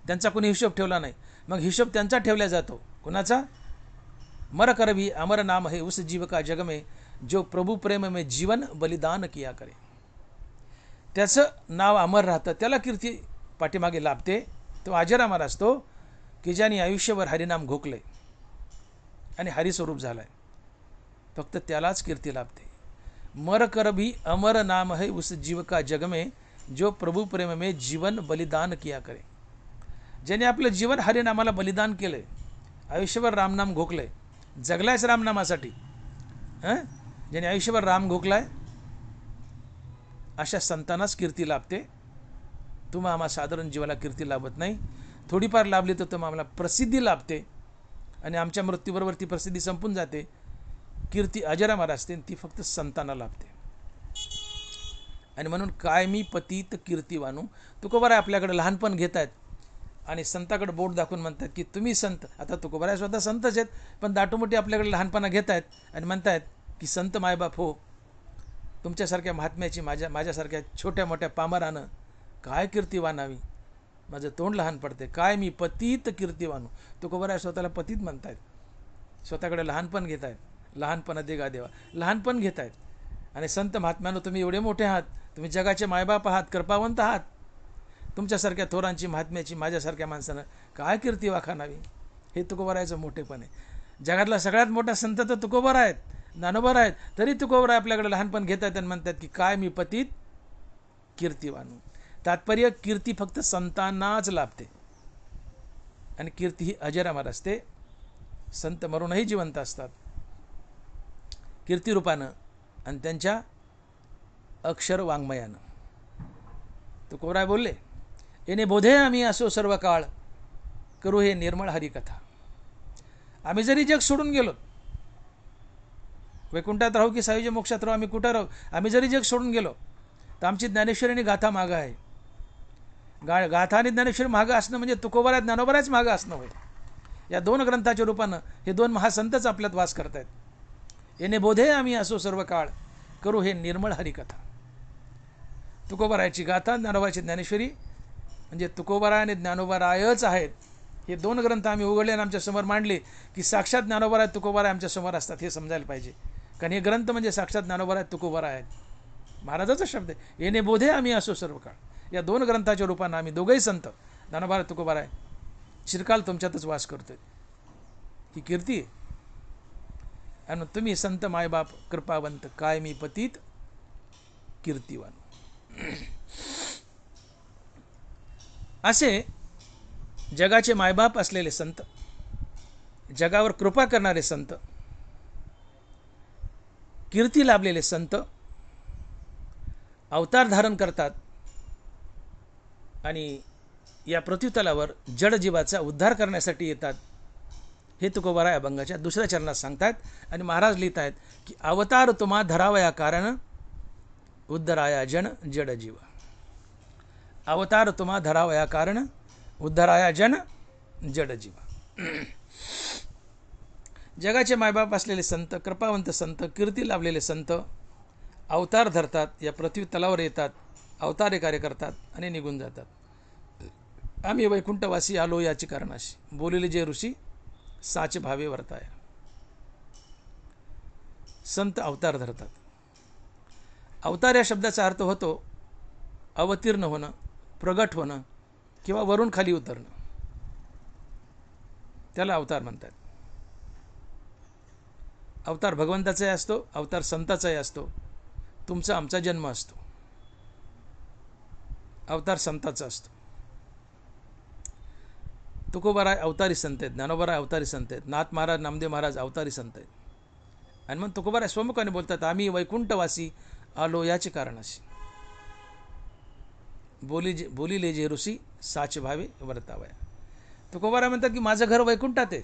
त्यांचा कोणी हिशोब ठेवला नाही. मग हिशोब त्यांचा ठेवला जातो. कुणाचा? मर कर भी अमर नाम है उस जीव का जग में, जो प्रभु प्रेम में जीवन बलिदान किया करे. त्याचं नाव अमर राहतं, त्याला कीर्ती पाठीमागे लाभते. तो अजरामर असतो की ज्याने आयुष्यभर हरिनाम घोकले आणि हरिस्वरूप झालाय, फक्त त्यालाच कीर्ती लाभते. मर कर भी अमर नाम है उस जीव का जग में, जो प्रभु प्रेम में जीवन बलिदान किया करे. ज्याने आपलं जीवन हरिनामाला बलिदान केलंय, आयुष्यभर रामनाम घोकलंय, जगलायच रामनामासाठी. ज्याने आयुष्यभर राम घोकलाय, अशा संतांनाच कीर्ती लाभते. तुम्हा आम्हा साधारण जीवाला कीर्ती लाभत नाही. थोडीफार लाभली तर तुम्हाला प्रसिद्धी लाभते, आणि आमच्या मृत्यूबरोबर ती प्रसिद्धी संपून जाते. कीर्ती अजरामर असते, ती फक्त संतांना लाभते. आणि म्हणून काय मी पतित कीर्तिवानू. तुकोबाराय आपल्याकडे लहानपण घेत आहेत आणि संताकडे बोट दाखवून म्हणतात की तुम्ही संत. आता तुकोबाराय स्वतः संतच आहेत, पण दाटोमोठी आपल्याकडे लहानपणा घेत आहेत आणि म्हणतायत की संत मायबाप हो, तुमच्यासारख्या महात्म्याची माझ्यासारख्या छोट्या मोठ्या पामरानं काय कीर्ती वानावी. माझं तोंड लहान पडते. काय मी पतित कीर्तिवानू. तुकोबाराय स्वतःला पतित म्हणतायत. स्वतःकडे लहानपण घेत आहेत. लहानपणा देगा देवा, लहानपण घेत आहेत. आणि संत महात्म्यानं तुम्ही एवढे मोठे आहात, तुम्ही जगाचे मायबाप आहात, कृपावंत आहात. तुमच्यासारख्या थोरांची, महात्म्याची माझ्यासारख्या माणसानं काय कीर्ती वाखाणावी. हे तुकोबारायचं मोठेपण आहे. जगातला सगळ्यात मोठा संत तर तुकोबाराय आहेत, ज्ञानोबा आहेत. तरी तुकोबाराय आपल्याकडे लहानपण घेतात आणि म्हणतात की काय मी पतित कीर्तिवानू. तात्पर्य, कीर्ती फक्त संतांनाच लाभते, आणि कीर्ती ही अजरामर असते. संत मरूनही जिवंत असतात कीर्तिरूपानं आणि त्यांच्या अक्षर वाङ्मयानं. तुकोबाराय बोलले, येणे बोधे आम्ही असो सर्व काळ, करू हे निर्मळ हरिकथा. आम्ही जरी जग सोडून गेलो, वैकुंठात राहू की सायुज्य मोक्षात राहू, आम्ही कुठं राहू, आम्ही जरी जग सोडून गेलो तर आमची ज्ञानेश्वरी आणि गाथा मागं आहे. गाथा आणि ज्ञानेश्वरी मागं असणं म्हणजे तुकोबरा ज्ञानोबराच मागं असणं होय. या दोन ग्रंथाच्या रूपानं हे दोन महासंतच आपल्यात वास करतायत. येणे बोधे आम्ही असो सर्व काळ, करू हे निर्मळ हरिकथा. तुकोबरायाची गाथा, ज्ञानोबाची ज्ञानेश्वरी म्हणजे तुकोबराय आणि ज्ञानोबरायच आहेत. हे दोन ग्रंथ आम्ही उघडले आणि आमच्या समोर मांडले की साक्षात ज्ञानोबराय तुकोबराय आमच्या समोर असतात, हे समजायला पाहिजे. कारण हे ग्रंथ म्हणजे साक्षात ज्ञानोबराय तुकोबराय आहेत. महाराजाचा शब्द आहे, येणे बोधे आम्ही असो सर्व काळ. या दोन ग्रंथाच्या रूपानं आम्ही दोघंही संत ज्ञानोबराय तुकोबराय चिरकाल तुमच्यातच वास करतोय. ही कीर्ती आहे. आणि तुम्ही संत मायबाप कृपावंत, काय मी पतित कीर्तिवान. असे जगाचे मायबाप असलेले संत, जगावर कृपा करणारे संत, कीर्ती लाभलेले संत अवतार धारण करतात आणि या पृथ्वीतलावर जडजीवाचा उद्धार करण्यासाठी येतात. हे तुकोबराय अभंगाच्या दुसऱ्या चरणात सांगतात. आणि महाराज लिहित आहेत की अवतार तुम्हा धरावया कारण, उद्धराया जन जडजीव. अवतार तुम्हा धरावया कारण, उद्धराया जन जडजीव. जगाचे मायबाप असलेले संत, कृपावंत संत, कीर्ती लाभलेले संत अवतार धरतात, या पृथ्वी तलावर येतात, अवतारे कार्य करतात आणि निघून जातात. आम्ही वैकुंठवासी आलो याची कारणाशी, बोलिले जे ऋषी साच भावे वर्ताया. संत अवतार धरतात. अवतार या शब्दाचा अर्थ होतो अवतीर्ण होणं, प्रगट होणं किंवा वरून खाली उतरणं. त्याला अवतार म्हणतात. अवतार भगवंताचाही असतो, अवतार संताचाही असतो. तुमचा आमचा जन्म असतो, अवतार संताचा असतो. तुकोबराय अवतारी संत आहेत, ज्ञानोबराय अवतारी संत आहेत, नाथ महाराज, नामदेव महाराज अवतारी संत आहेत. आणि मग तुकोबराय स्वमुखाने बोलतात आम्ही वैकुंठवासी आलो याचे कारणाशी, बोलिले जे ऋषी साच भावे वर्तावया. तुकोबराय म्हणतात की माझं घर वैकुंठात आहे,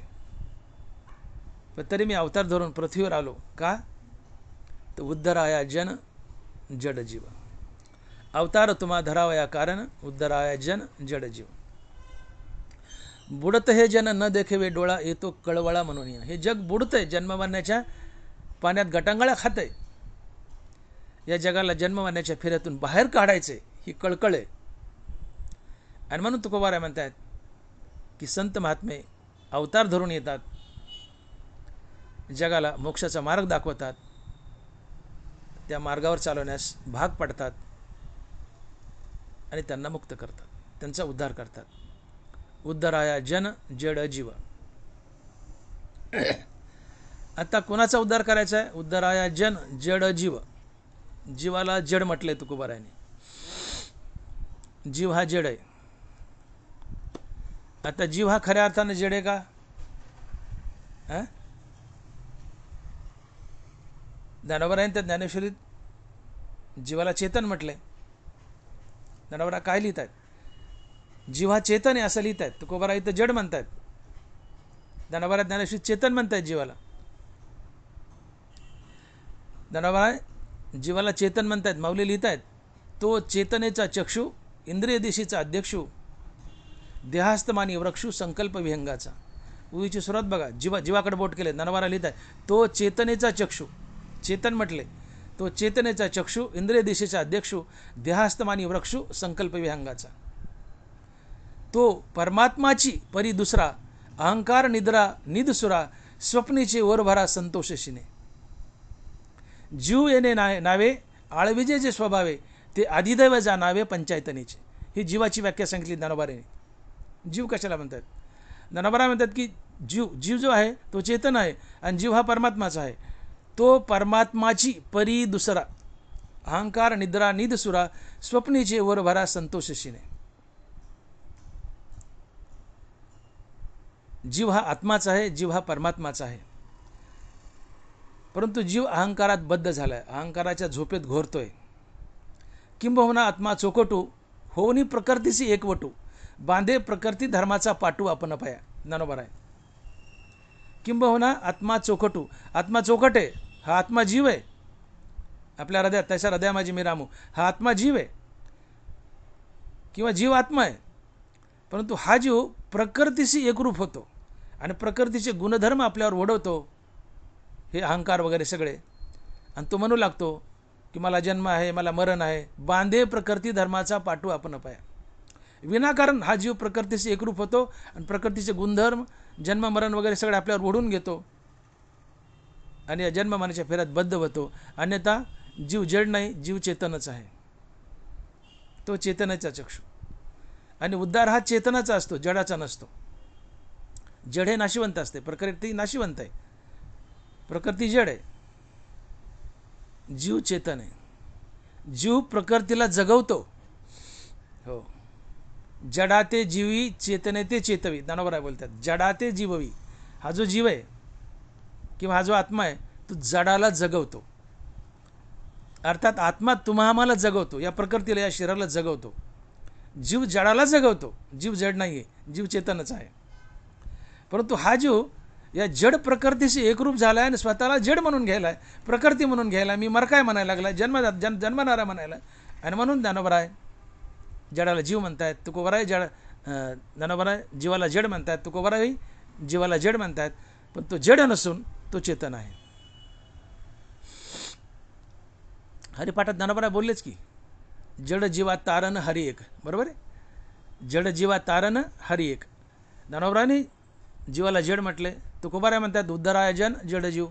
पण तरी मी अवतार धरून पृथ्वीवर आलो. का? तर उद्धराया जन जडजीव. अवतार तुम्हा धरावया कारण, उद्धराया जन जडजीव. बुडत हे जन न देखेवे डोळा, येतो कळवळा म्हणून. हे जग बुडतंय, जन्ममरण्याच्या पाण्यात गटांगळ्या खातंय. या जगाला जन्ममरण्याच्या फेऱ्यातून बाहेर काढायचंय, ही कळकळ आहे. आणि म्हणून तुकोबराय म्हणतात की संत महात्मे अवतार धरून येतात, जगाला मोक्षाचा मार्ग दाखवतात, त्या मार्गावर चालवण्यास भाग पडतात आणि त्यांना मुक्त करतात, त्यांचा उद्धार करतात. उद्धराया जन जड जीव. आता कोणाचा उद्धार करायचा आहे? उद्धराया जन जड जीव. जीवाला जड म्हटलंय तुकोबरायाने. जीव हा जड आहे. आता जीव हा खऱ्या अर्थाने जड आहे का? ज्ञानोबरायाने त्या ज्ञानेश्वरीत जीवाला चेतन म्हटलंय. ज्ञानोबराय काय लिहित आहेत? जीव हा चेतन आहे असं लिहित आहेत. तुकोबराय इथं जड म्हणतायत, ज्ञानोबराय ज्ञानेश्वरीत चेतन म्हणतायत जीवाला. ज्ञानोबराय जीवाला चेतन म्हणतायत, माऊली लिहित आहेत तो चेतनेचा चक्षु, इंद्रिय दिशीचा अध्यक्षु, देहास्तमानी वृक्षु, संकल्प विहंगाचा. उवीची सुरुवात बघा, जीवाकडे बोट केले. ज्ञानोबराय लिहित आहे तो चेतनेचा चक्षु, चेतन म्हटले, तो चेतनेचा चक्षु, इंद्रिय दिशेचा अध्यक्षु, देहास्तमानी वृक्षु, संकल्प विहंगाचा. तो परमात्माची परी दुसरा, अहंकार निद्रा निदसुरा, स्वप्नीचे वरभरा संतोषशिने. जीव येणे नावे, आळविजे जे स्वभावे, ते अधिदैव जाणावे पंचायतनीचे. ही जीवाची व्याख्या सांगितली ज्ञानोबरायाने. जीव कशाला म्हणतात? ज्ञानोबराय म्हणतात की जीव जो आहे तो चेतन आहे आणि जीव हा परमात्माचा आहे. तो परमात्माची परी दुसरा, अहंकार निद्रा निदसुरा, स्वप्नीचे वरभरा संतोषशिने. जीव हा आत्माचा आहे, जीव हा परमात्माचा आहे. परंतु जीव अहंकारात बद्ध झालाय, अहंकाराच्या झोपेत घोरतोय. किंबहुना आत्मा चोकटू होनी प्रकृतीशी एकवटू, बांधे प्रकृती धर्माचा पाटू आपण पाया. ज्ञानोबा आहे. किंबहुना आत्मा चोखटू, आत्मा चोखट आहे, हा आत्मा जीव आहे आपल्या हृदयात, त्याच्या हृदया माझी मी रामू, हा आत्मा जीव आहे किंवा जीव आत्मा आहे. परंतु हा जीव प्रकृतीशी एकरूप होतो आणि प्रकृतीचे गुणधर्म आपल्यावर ओढवतो, हे अहंकार वगैरे सगळे, आणि तो म्हणू लागतो की मला जन्म आहे, मला मरण आहे. बांधे प्रकृती धर्माचा पाठू आपण पाया. विनाकारण हा जीव प्रकृतीशी एकरूप होतो आणि प्रकृतीचे गुणधर्म, जन्म मरण वगैरे सगळे आपल्यावर ओढून घेतो आणि या जन्म मरणाच्या फेऱ्यात बद्ध होतो. अन्यथा जीव जड नाही, जीव चेतनच आहे, तो चेतनाचा चक्षु. आणि उद्धार हा चेतनाचा असतो, जडाचा नसतो. जड हे नाशिवंत असते, प्रकृती नाशिवंत आहे, प्रकृती जड आहे, जीव चेतन आहे. जीव प्रकृतीला जगवतो. हो, जडाते जीवी चेतने ते चेतवी, ज्ञानोबा बोलतात. जडाते जीववी, हा जो जीव आहे किंवा हा जो आत्मा आहे तो जडाला जगवतो. अर्थात आत्मा तुम्हा आम्हाला जगवतो, या प्रकृतीला, या शरीराला जगवतो. जीव जडाला जगवतो. जीव जड नाही आहे, जीव चेतनच आहे. परंतु हा जीव या जड प्रकृतीशी एकरूप झाला आहे आणि स्वतःला जड म्हणून घ्यायला आहे, प्रकृती म्हणून घ्यायला, मी मर काय म्हणायला लागला, जन्मणारा म्हणायला. आणि म्हणून ज्ञानोबा आहे जडाला जीव म्हणतायत, तुकोबा आहे जड, ज्ञानोबा आहे जीवाला जड म्हणतात, तुकोबा आहे जीवाला जड म्हणतात. पण तो जड नसून तो चेतन आहे. हरिपाठात ज्ञानोबा बोललेच की जड जीवा तारण हरी एक, बरोबर आहे. जड जीवा तारण हरी एक. ज्ञानोबाने जीवाला जड म्हटले, तुकोबाराय म्हणतात उद्धराय जन जड जीव.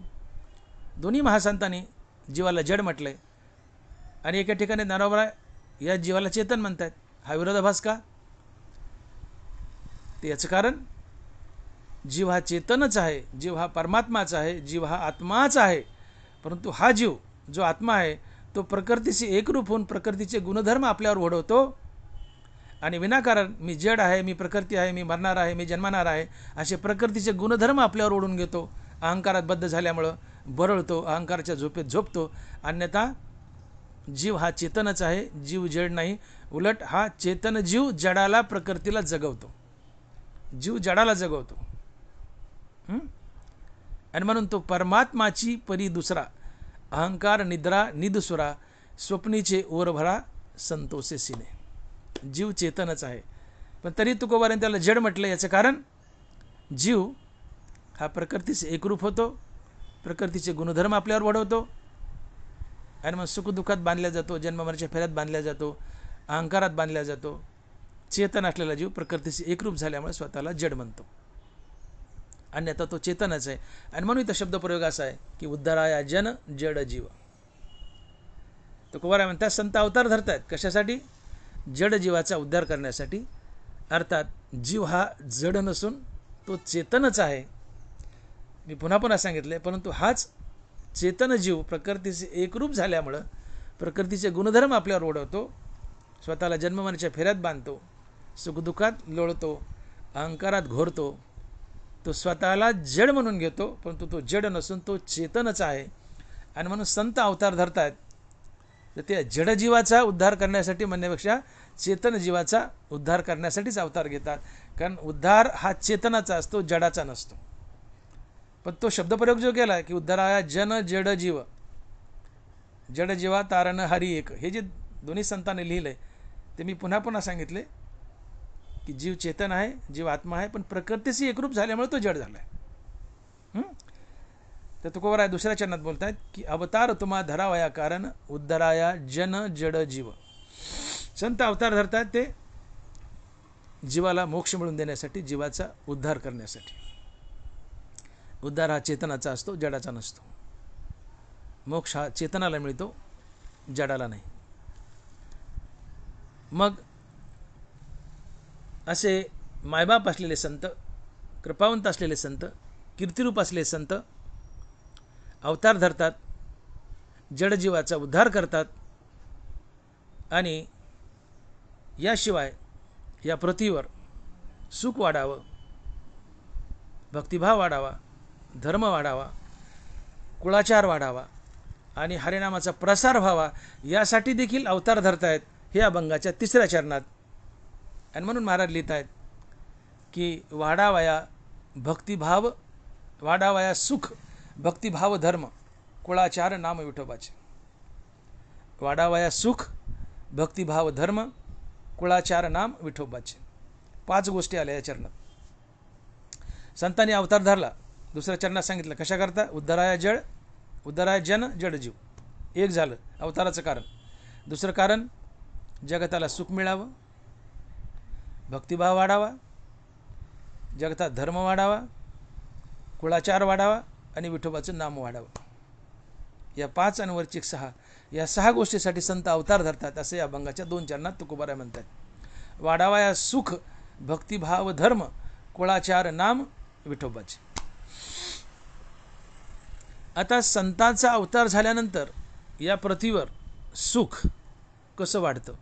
दोन्ही महासंतांनी जीवाला जड म्हटले आणि एका ठिकाणी ज्ञानोबा या जीवाला चेतन म्हणतात. हा विरोधाभास का? ते याचं कारण जीव हा चेतनच आहे, जीव हा परमात्माचा आहे, जीव हा आत्माच आहे. परंतु हा जीव जो आत्मा आहे तो प्रकृतीशी एकरूप होऊन प्रकृतीचे गुणधर्म आपल्यावर ओढवतो आणि विनाकारण मी जड आहे, मी प्रकृती आहे, मी मरणार आहे, मी जन्मणार आहे, असे प्रकृतीचे गुणधर्म आपल्यावर ओढून घेतो. अहंकारात बद्ध झाल्यामुळं बरळतो, अहंकाराच्या झोपेत झोपतो. अन्यथा जीव हा चेतनच आहे, जीव जड नाही. उलट हा चेतन जीव जडाला, प्रकृतीला जगवतो. जीव जडाला जगवतो. आणि म्हणून तो परमात्माची परी दुसरा, अहंकार निद्रा निदसुरा, स्वप्नीचे ओरभरा संतोषे सिने. जीव चेतनच आहे, पण तरी तुकोबाराने त्याला जड म्हटलं. याचं कारण जीव हा प्रकृतीचे एकरूप होतो, प्रकृतीचे गुणधर्म आपल्यावर वाढवतो आणि मग सुखदुःखात बांधल्या जातो, जन्ममरणाच्या फेऱ्यात बांधल्या जातो, अहंकारात बांधल्या जातो. चेतन असलेला जीव प्रकृतीचे एकरूप झाल्यामुळे स्वतःला जड म्हणतो, अन्यथा तो चेतनच आहे. आणि म्हणून इथं शब्दप्रयोग असा आहे की उद्धराया जन जड जीव. तुकोबाराय म्हणतात संत अवतार धरतात कशासाठी? जड जीवाचा उद्धार करण्यासाठी. अर्थात जीव हा जड नसून तो चेतनच आहे. मी पुन्हा पुन्हा सांगितले, परंतु हाच चेतन जीव प्रकृतीचे एकरूप झाल्यामुळं प्रकृतीचे गुणधर्म आपल्यावर ओढवतो, स्वतःला जन्ममरणाच्या फेऱ्यात बांधतो, सुखदुःखात लोळतो, अहंकारात घोरतो. तो स्वतःला जड म्हणून घेतो, परंतु तो जड नसून तो चेतनच आहे. आणि म्हणून संत अवतार धरतात तर ते जडजीवाचा उद्धार करण्यासाठी म्हणण्यापेक्षा चेतन जीवाचा उद्धार करण्यासाठीच अवतार घेतात. कारण उद्धार हा चेतनाचा असतो, जडाचा नसतो. पण तो शब्दप्रयोग जो केला की उद्धाराया जन जड जीव, जड जीवा तारण हरी एक, हे जे दोन्ही संतांनी लिहिलंय ते मी पुन्हा पुन्हा सांगितले की जीव चेतन आहे, जीव आत्मा आहे, पण प्रकृतीशी एकरूप झाल्यामुळे तो जड झाला आहे. तर तुकोबाराय दुसऱ्या चरणात बोलतायत की अवतार तुम्हा धरावया कारण उद्धराया जन जड जीव. संत अवतार धरतात ते जीवाला मोक्ष मिळवून देण्यासाठी, जीवाचा उद्धार करण्यासाठी. उद्धार हा चेतनाचा असतो, जडाचा नसतो. मोक्ष हा चेतनाला मिळतो, जडाला नाही. मग असे मायबाप असलेले संत, कृपावंत असलेले संत, कीर्तिरूप असलेले संत अवतार धरतात, जडजीवाचा उद्धार करतात आणि याशिवाय या पृथ्वीवर सुख वाढावं, भक्तिभाव वाढावा, धर्म वाढावा, कुळाचार वाढावा आणि हरिनामाचा प्रसार व्हावा यासाठी देखील अवतार धरतायत. हे अभंगाच्या 3ऱ्या चरणात. आणि म्हणून महाराज लिहित आहेत की वाढावया भक्तिभाव, वाढावया सुख भक्तिभाव धर्म, कुळाचार नाम विठोबाचे. वाढावया सुख भक्तिभाव धर्म, कुळाचार नाम विठोबाचे. 5 गोष्टी आल्या या चरणात. संतांनी अवतार धरला. 2ऱ्या चरणात सांगितलं कशा करता, उद्धाराय जन जडजीव. एक झालं अवताराचं कारण. 2रं कारण जगताला सुख मिळावं, भक्तिभाव वाढावा, जगतात धर्म वाढावा, कुळाचार वाढावा आणि विठोबाचं नाम वाढावं. या 5 आणि वरची 6, या 6 गोष्टीसाठी संत अवतार धरतात असे या अभंगाच्या 2 चरणात तुकोबाराय म्हणतात. वाढावा या सुख भक्तिभाव धर्म, कुळाचार नाम विठोबाचे. आता संतांचा अवतार झाल्यानंतर या पृथ्वीवर सुख कसं वाढतं,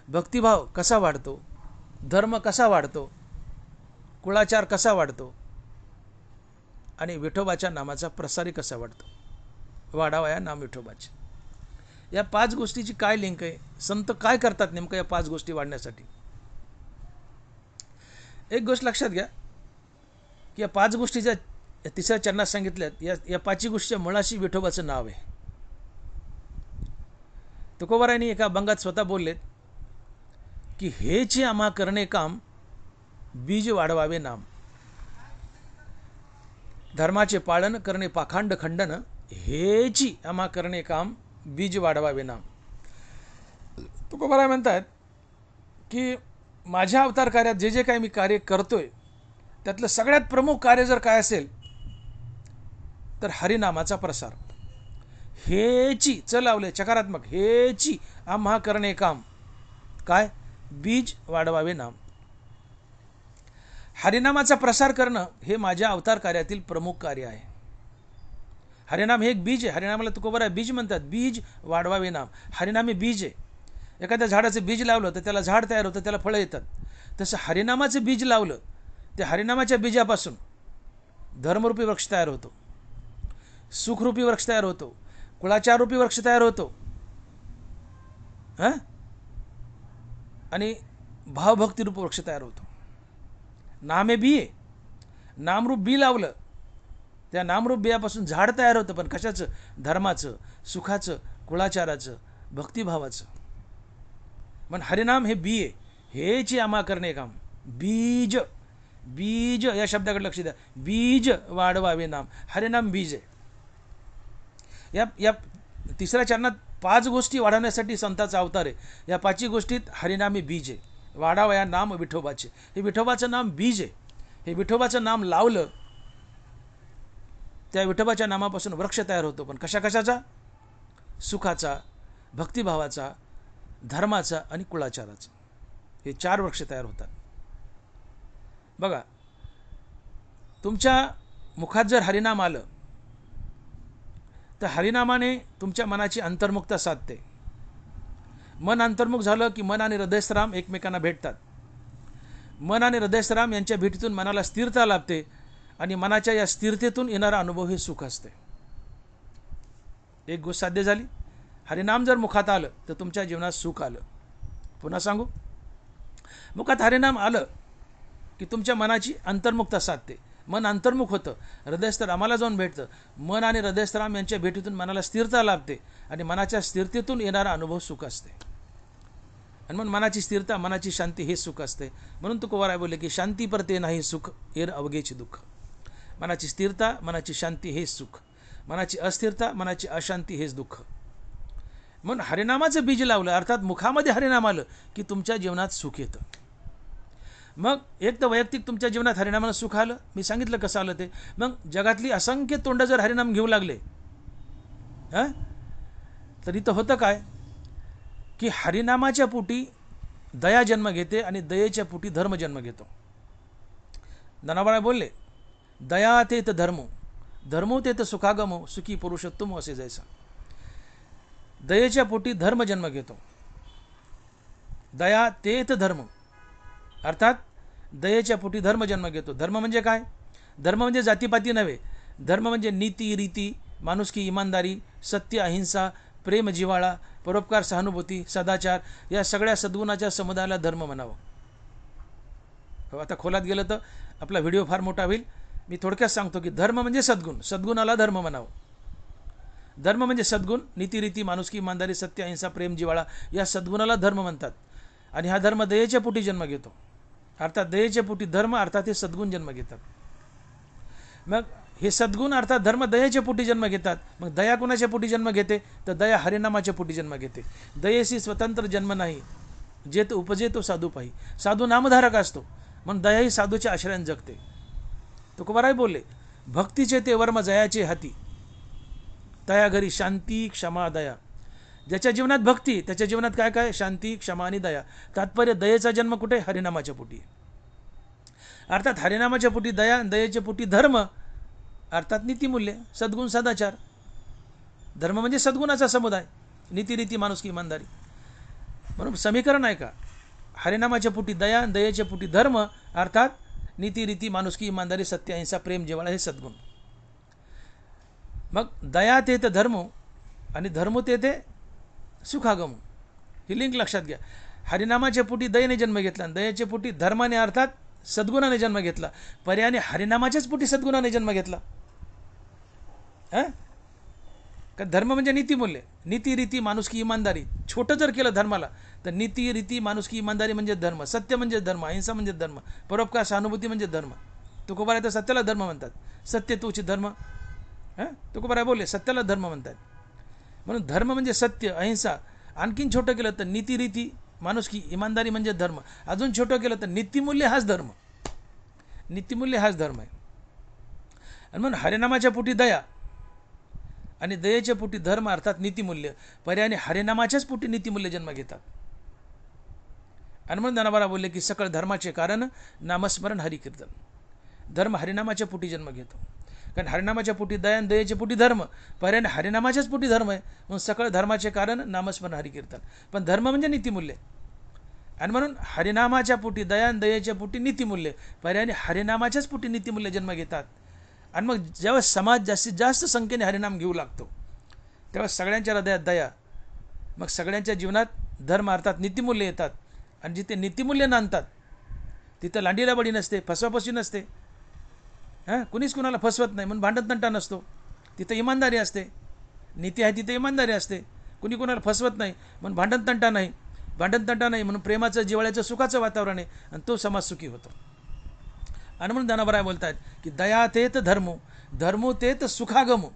भक्तिभाव कसा वाढतो, धर्म कसा वाढतो, कुळाचार कसा वाढतो आणि विठोबाच्या नामाचा प्रसारी कसा वाढतो. वाढावा या नाम विठोबाचे. या 5 गोष्टीची काय लिंक आहे, संत काय करतात नेमकं या 5 गोष्टी वाढण्यासाठी. एक गोष्ट लक्षात घ्या की या 5 गोष्टीच्या 3ऱ्या चरणात सांगितल्यात. या 5 गोष्टीच्या मुळाशी विठोबाचं नाव आहे. तुकोबारायांनी एका अभंगात स्वतः बोललेत की हेची आम्हा करणे काम, बीज वाढवावे नाम. धर्माचे पालन करणे पाखांड खंडन, हेची आम्हा करणे काम, बीज वाढवावे नाम. तुकोबाराय म्हणतात की माझ्या अवतार कार्यात जे जे काही मी कार्य करतोय त्यातलं सगळ्यात प्रमुख कार्य जर काय असेल तर हरिनामाचा प्रसार. हेची च लावले चकारात्मक, हेची आम्हा करणे काम, काय, बीज वाढवावे नाम. हरिनामाचा प्रसार करणं हे माझ्या अवतार कार्यातील प्रमुख कार्य आहे. हरिनाम हे एक बीज आहे. हरिनामाला तुकोबाराय बीज म्हणतात. बीज वाढवावे नाम. हरिनाम हे बीज आहे. एखाद्या झाडाचं बीज लावलं तर त्याला झाड तयार होतं, त्याला फळं येतात. तसं हरिनामाचं बीज लावलं ते हरिनामाच्या बीजापासून धर्मरूपी वृक्ष तयार होतो, सुखरूपी वृक्ष तयार होतो, कुळाचाररूपी वृक्ष तयार होतो, आणि भावभक्तिरूप वृक्ष तयार होतो. नाम हे बी आहे. नामरूप बी लावलं त्या नामरूप बियापासून झाड तयार होतं. पण कशाचं, धर्माचं, सुखाचं, कुळाचाराचं, भक्तिभावाचं. पण हरिनाम हे बी आहे. हेची आम्हा करणे काम, बीज, बीज या शब्दाकडे लक्ष द्या. बीज वाढवावे नाम. हरिनाम बीज आहे. या 3ऱ्या चरणात 5 गोष्टी वाढवण्यासाठी संतांचा अवतार आहे. या 5 गोष्टीत हरिनाम हे बीज आहे. वाढावा या नाम विठोबाचे. हे विठोबाचं नाम बीज आहे. हे विठोबाचं नाम लावलं त्या विठोबाच्या नामापासून वृक्ष तयार होतो. पण कशा कशाचा, सुखाचा, भक्तिभावाचा, धर्माचा आणि कुळाचाराचा. हे 4 वृक्ष तयार होतात. बघा, तुमच्या मुखात जर हरिनाम आलं तर हरिनामाने तुमच्या मनाची अंतर्मुखता साधते. मन अंतर्मुख झालं की मन आणि हृदयस्थराम एकमेकांना भेटतात. मन आणि हृदयस्थराम यांच्या भेटीतून मनाला स्थिरता लाभते आणि मनाच्या या स्थिरतेतून येणारा अनुभव हे सुख असते. एक गोष्ट साध्य झाली. हरिनाम जर मुखात आलं तर तुमच्या जीवनात सुख आलं. पुन्हा सांगू, मुखात हरिनाम आलं की तुमच्या मनाची अंतर्मुखता साधते. मन अंतर्मुख होतं, हृदयस्थ रामाला जाऊन भेटतं. मन आणि हृदयस्थ राम यांच्या भेटीतून मनाला स्थिरता लाभते आणि मनाच्या स्थिरतेतून येणारा अनुभव सुख असते. आणि म्हणून मनाची स्थिरता, मनाची शांती हे सुख असते. म्हणून तुकोबाराय बोलले की शांती परते नाही सुख, एर अवघेचे दुःख. मनाची स्थिरता, मनाची शांती हेच सुख. मनाची अस्थिरता, मनाची अशांती हेच दुःख. म्हणून हरिनामाचं बीज लावलं, अर्थात मुखामध्ये हरिनाम आलं की तुमच्या जीवनात सुख येतं. मग एक तर वैयक्तिक तुमच्या जीवनात हरिनामानं सुख आलं. मी सांगितलं कसं आलं ते. मग जगातली असंख्य तोंड जर हरिनाम घेऊ लागले तर इथं होतं काय की हरिनामाच्या पोटी दया जन्म घेते आणि दयेच्या पोटी धर्म जन्म घेतो. ज्ञानोबा बोलले, दया तेत धर्मो, धर्मो तेत सुखागमो, सुखी पुरुषोत्तम असे जैसा. दयेच्या पोटी धर्म जन्म घेतो. दया तेत धर्म, अर्थात दयेच्या पोटी धर्म जन्म घेतो. धर्म म्हणजे काय? धर्म म्हणजे जातीपाती नव्हे. धर्म म्हणजे नीती, रीती, माणुसकी, इमानदारी, सत्य, अहिंसा, प्रेम, जिव्हाळा, परोपकार, सहानुभूती, सदाचार या सगळ्या सद्गुणाच्या समुदायाला धर्म म्हणावं. आता खोलात गेलं तर आपला व्हिडिओ फार मोठा होईल. मी थोडक्यात सांगतो की धर्म म्हणजे सद्गुण, सद्गुणाला धर्म म्हणावं. धर्म म्हणजे सद्गुण, नीतिरीती, माणुसकी, इमानदारी, सत्य, अहिंसा, प्रेम, जिव्हाळा या सद्गुणाला धर्म म्हणतात. आणि हा धर्म दयेच्या पोटी जन्म घेतो. अर्थात दयेच्या पोटी धर्म, अर्थात हे सद्गुण जन्म घेतात. मग हे सद्गुण अर्थात धर्म दयेच्या पोटी जन्म घेतात. मग दया कोणाच्या पोटी जन्म घेते? तर दया हरिनामाच्या पोटी जन्म घेते. दयेशी स्वतंत्र जन्म नाही, जे तो उपजे तो साधू पाही. साधू नामधारक असतो, म्हणून दया ही साधूच्या आश्रयाने जगते. तुकोबाराय बोलले, भक्तीचे ते वर्म जयाचे हाती, तया घरी शांती, क्षमा, दया. ज्याच्या जीवनात भक्ती, त्याच्या जीवनात काय काय? शांती, क्षमा आणि दया. तात्पर्य दयेचा जन्म कुठे? हरिनामाच्या पोटी. अर्थात हरिनामाच्या पोटी दया, दयेच्या पोटी धर्म, अर्थात नीतिमूल्य, सद्गुण, सदाचार. धर्म म्हणजे सद्गुणाचा समुदाय, नीतिरीती, माणुसकी, इमानदारी. म्हणून समीकरण आहे का? हरिनामाच्या पोटी दया, दयेच्या पोटी धर्म, अर्थात नीतिरीती, माणुसकी, इमानदारी, सत्य, अहिंसा, प्रेम, जिव्हाळा हे सद्गुण. मग दया ते धर्म आणि धर्म ते सुखागम. ही लिंक लक्षात घ्या. हरिनामाच्या पोटी दयेने जन्म घेतला, दयेच्या पोटी धर्माने अर्थात सद्गुणाने जन्म घेतला, पर्यायाने हरिनामाच्याच पोटी सद्गुणाने जन्म घेतला. का धर्म म्हणजे नीतिमूल्य, नीतिरीती, माणुसकी, इमानदारी. छोटं जर केलं धर्माला तर नीती, रीती, माणुसकी, इमानदारी म्हणजे धर्म, सत्य म्हणजे धर्म, अहिंसा म्हणजे धर्म, परोपकार, सहानुभूती म्हणजे धर्म. तुकोबाराय तर सत्याला धर्म म्हणतात. सत्य तोची धर्म. तुकोबाराय बोलले सत्याला धर्म म्हणतात. म्हणून धर्म म्हणजे सत्य, अहिंसा. आणखीन छोटं केलं तर नीती, रीती, माणुसकी, इमानदारी म्हणजे धर्म. अजून छोटं केलं तर नीतिमूल्य हाच धर्म. नीतिमूल्य हाच धर्म आहे. आणि म्हणून हरिनामाच्या पोटी दया आणि दयेच्या पोटी धर्म, अर्थात नीतिमूल्य, पर्यायाने हरिनामाच्याच पोटी नीतिमूल्य जन्म घेतात. आणि म्हणून ज्ञानोबा बोलले की सकळ धर्माचे कारण नामस्मरण, हरिकीर्तन. धर्म हरिनामाच्या पोटी जन्म घेतो, कारण हरिनामाच्या पोटी दया आणि दयेच्या पोटी धर्म, पर्यायाने हरिनामाच्याच पोटी धर्म आहे. म्हणून सकळ धर्माचे कारण नामस्मरण, हरिकीर्तन. पण धर्म म्हणजे नीतिमूल्य. आणि म्हणून हरिनामाच्या पोटी दया आणि दयेच्या पोटी नीतिमूल्य, पर्यायाने हरिनामाच्याच पोटी नीतिमूल्य जन्म घेतात. आणि मग जेव्हा समाज जास्तीत जास्त संख्येने हरिनाम घेऊ लागतो तेव्हा सगळ्यांच्या हृदयात दया, मग सगळ्यांच्या जीवनात धर्म अर्थात नीतिमूल्य येतात. आणि जिथे नीतिमूल्य नांदतात तिथं लांडीला बडी नसते, फसवाफसवी नसते. कुणीच कुणाला फसवत नाही म्हणून भांडण तंटा नसतो. तिथं इमानदारी असते, नीती आहे तिथे इमानदारी असते. कुणी कुणाला फसवत नाही म्हणून भांडण तंटा नाही. भांडण तंटा नाही म्हणून प्रेमाचं, जिव्हाळ्याचं, सुखाचं वातावरण आहे आणि तो समाज सुखी होतो. आणि म्हणून ज्ञानोबा बोलतात की दया तेत धर्मो, धर्मो तेत सुखागमो,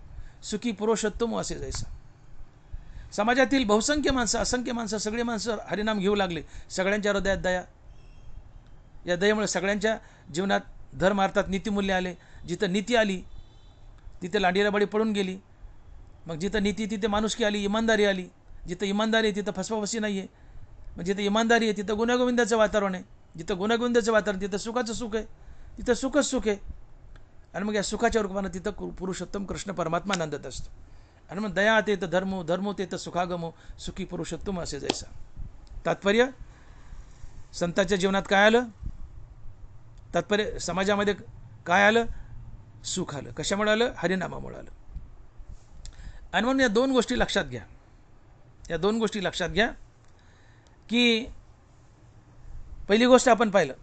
सुखी पुरुषोत्तम असे जैसा. समाजातील बहुसंख्य माणसं, असंख्य माणसं, सगळी माणसं हरिनाम घेऊ लागले. सगळ्यांच्या हृदयात दया. या दयेमुळे सगळ्यांच्या जीवनात धर्म अर्थात नीतिमूल्य आले. जिथं नीती आली तिथे लांडीला बडी पडून गेली. मग जिथं नीती तिथे माणुसकी आली, इमानदारी आली. जिथं इमानदारी आहे तिथं फसवाफसवी नाही आहे. मग जिथं इमानदारी आहे तिथं गुण्यागोविंदाचं वातावरण आहे. जिथं गुण्यागोविंदाचं वातावरण तिथं सुखाचं सुख आहे. तिथं सुखच सुख आहे. आणि मग या सुखाच्या रूपानं तिथं पुरुषोत्तम कृष्ण परमात्मा नांदत असतो. आणि मग दया ते तर धर्मो, धर्मो ते तर सुखागमो, सुखी पुरुषोत्तम असे जैसा. तात्पर्य संतांच्या जीवनात काय आलं? तात्पर्य समाजामध्ये काय आलं? सुख आलं. कशामुळे आलं? हरिनामामुळे आलं. आणि म्हणून या दोन गोष्टी लक्षात घ्या. या दोन गोष्टी लक्षात घ्या की पहिली गोष्ट आपण पाहिलं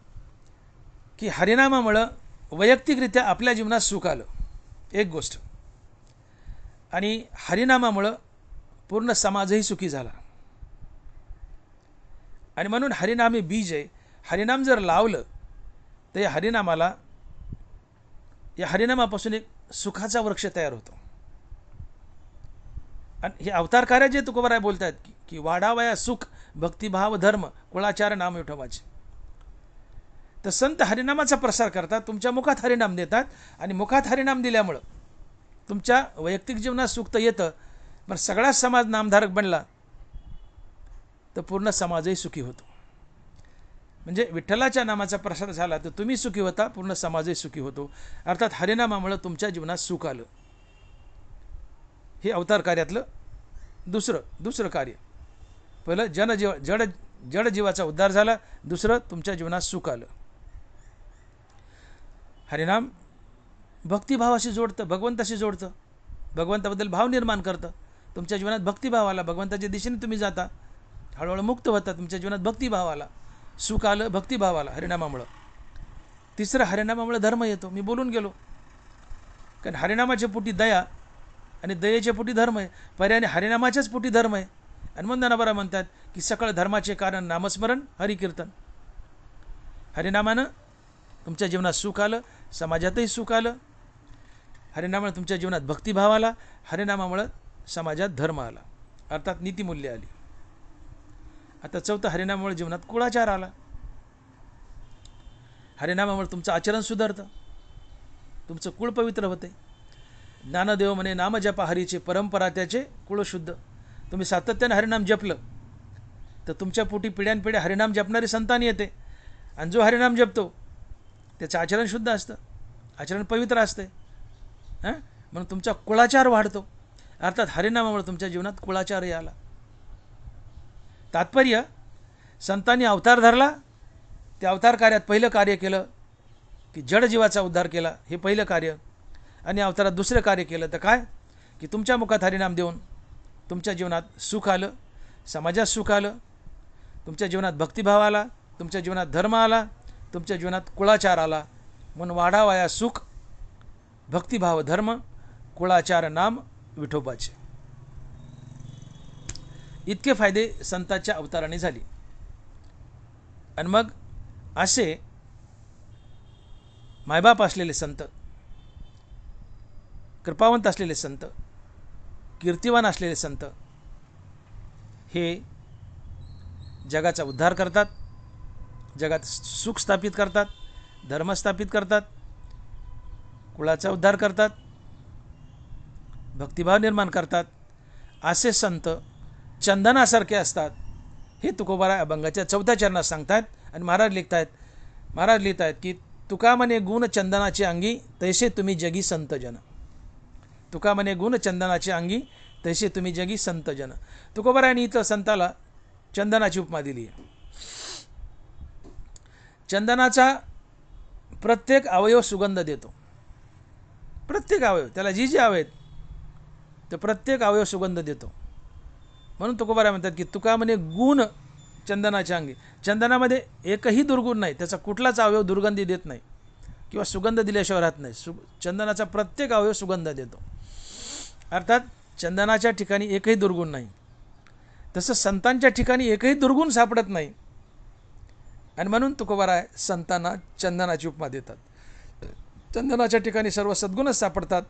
की हरिनामामुळं वैयक्तिकरित्या आपल्या जीवनात सुख आलं, एक गोष्ट. आणि हरिनामामुळं पूर्ण समाजही सुखी झाला. आणि म्हणून हरिनाम हे बीज आहे. हरिनाम जर लावलं तर या हरिनामापासून एक सुखाचा वृक्ष तयार होतो. आणि हे अवतार कार्य जे तुकोबाराय बोलतात की वाढावया सुख, भक्तिभाव, धर्म, कुळाचार, नाम विठोबाचे. तर संत हरिनामाचा प्रसार करतात, तुमच्या मुखात हरिनाम देतात. आणि मुखात हरिनाम दिल्यामुळं तुमच्या वैयक्तिक जीवनात सुख तर येतं, पण सगळाच समाज नामधारक बनला तर पूर्ण समाजही सुखी होतो. म्हणजे विठ्ठलाच्या नामाचा प्रसार झाला तर तुम्ही सुखी होता, पूर्ण समाजही सुखी होतो. अर्थात हरिनामामुळं तुमच्या जीवनात सुख आलं. हे अवतार कार्यातलं दुसरं कार्य. पहिलं जड जीवाचा उद्धार झाला, दुसरं तुमच्या जीवनात सुख आलं. हरिनाम भक्तिभावाशी जोडतं, भगवंताशी जोडतं, भगवंताबद्दल भाव निर्माण करतं. तुमच्या जीवनात भक्तिभाव आला, भगवंताच्या दिशेने तुम्ही जाता, हळूहळू मुक्त होता, तुमच्या जीवनात भक्तिभाव आला, सुख आलं, भक्तिभाव आला हरिनामामुळं. तिसरं, हरिनामामुळे धर्म येतो. मी बोलून गेलो, कारण हरिनामाच्या पोटी दया आणि दयेच्या पोटी धर्म आहे, पर्यायाने हरिनामाच्याच पोटी धर्म आहे. आणि मग ज्ञानोबा म्हणतात की सकळ धर्माचे कारण नामस्मरण हरिकीर्तन. हरिनामानं तुमच्या जीवनात सुख आलं, समाजातही सुख आलं, हरिनामामुळे तुमच्या जीवनात भक्तिभाव आला, हरिनामामुळे समाजात धर्म आला, अर्थात नीतिमूल्य आली. आता चौथं, हरिनामामुळे जीवनात कुळाचार आला. हरिनामामुळे तुमचं आचरण सुधारतं, तुमचं कुळ पवित्र होते. ज्ञानदेव म्हणे नाम जपा हरीचे परंपरा त्याचे कुळ शुद्ध. तुम्ही सातत्याने हरिनाम जपलं तर तुमच्या पोटी पिढ्यानपिढ्या हरिनाम जपणारी संतान येते, आणि जो हरिनाम जपतो त्याचं आचरण शुद्ध असतं, आचरण पवित्र असते. म्हणून तुमचा कुळाचार वाढतो, अर्थात हरिनामामुळे तुमच्या जीवनात कुळाचारही आला. तात्पर्य, संतांनी अवतार धरला, त्या अवतार कार्यात पहिलं कार्य केलं की जड जीवाचा उद्धार केला, हे पहिलं कार्य. आणि अवतारात दुसरं कार्य केलं तर काय, की तुमच्या मुखात हरिनाम देऊन तुमच्या जीवनात सुख आलं, समाजात सुख आलं, तुमच्या जीवनात भक्तिभाव आला, तुमच्या जीवनात धर्म आला, तुमच्या जीवनात कुळाचार आला. म्हणून वाढावाया सुख, भक्तिभाव धर्म, कुळाचार नाम विठोबाचे. इतके फायदे संतांच्या अवताराने झाले. आणि मग असे मायबाप असलेले संत, कृपावंत असलेले संत, कीर्तिवान असलेले संत हे जगाचा उद्धार करतात, जगात सुख स्थापित करतात, धर्म स्थापित करतात, कुळाचा उद्धार करतात, भक्तिभाव निर्माण करतात. असे संत चंदनासारखे असतात, हे तुकोबाराय अभंगाच्या 4थ्या चरणात सांगतात. आणि महाराज लिहित आहेत की तुका म्हणे गुण चंदनाचे अंगी तैसे तुम्ही जगी संत जन. तुका म्हणे गुण चंदनाचे अंगी तैसे तुम्ही जगी संत जन. तुकोबारायांनी इथं संताला चंदनाची उपमा दिली आहे. चंदनाचा प्रत्येक अवयव सुगंध देतो, प्रत्येक अवयव, त्याला जी जी अवयव तर प्रत्येक अवयव सुगंध देतो. म्हणून तुकोबाराय म्हणतात की तुका म्हणे गुण चंदनाच्या अंगी. चंदनामध्ये एकही दुर्गुण नाही, त्याचा कुठलाच अवयव दुर्गंधी देत नाही किंवा सुगंध दिल्याशिवाय राहत नाही. चंदनाचा प्रत्येक अवयव सुगंध देतो, अर्थात चंदनाच्या ठिकाणी एकही दुर्गुण नाही. तसं संतांच्या ठिकाणी एकही दुर्गुण सापडत नाही. आणि म्हणून तुकोबाराय संतांना चंदनाची उपमा देतात. चंदनाच्या ठिकाणी सर्व सद्गुणच सापडतात,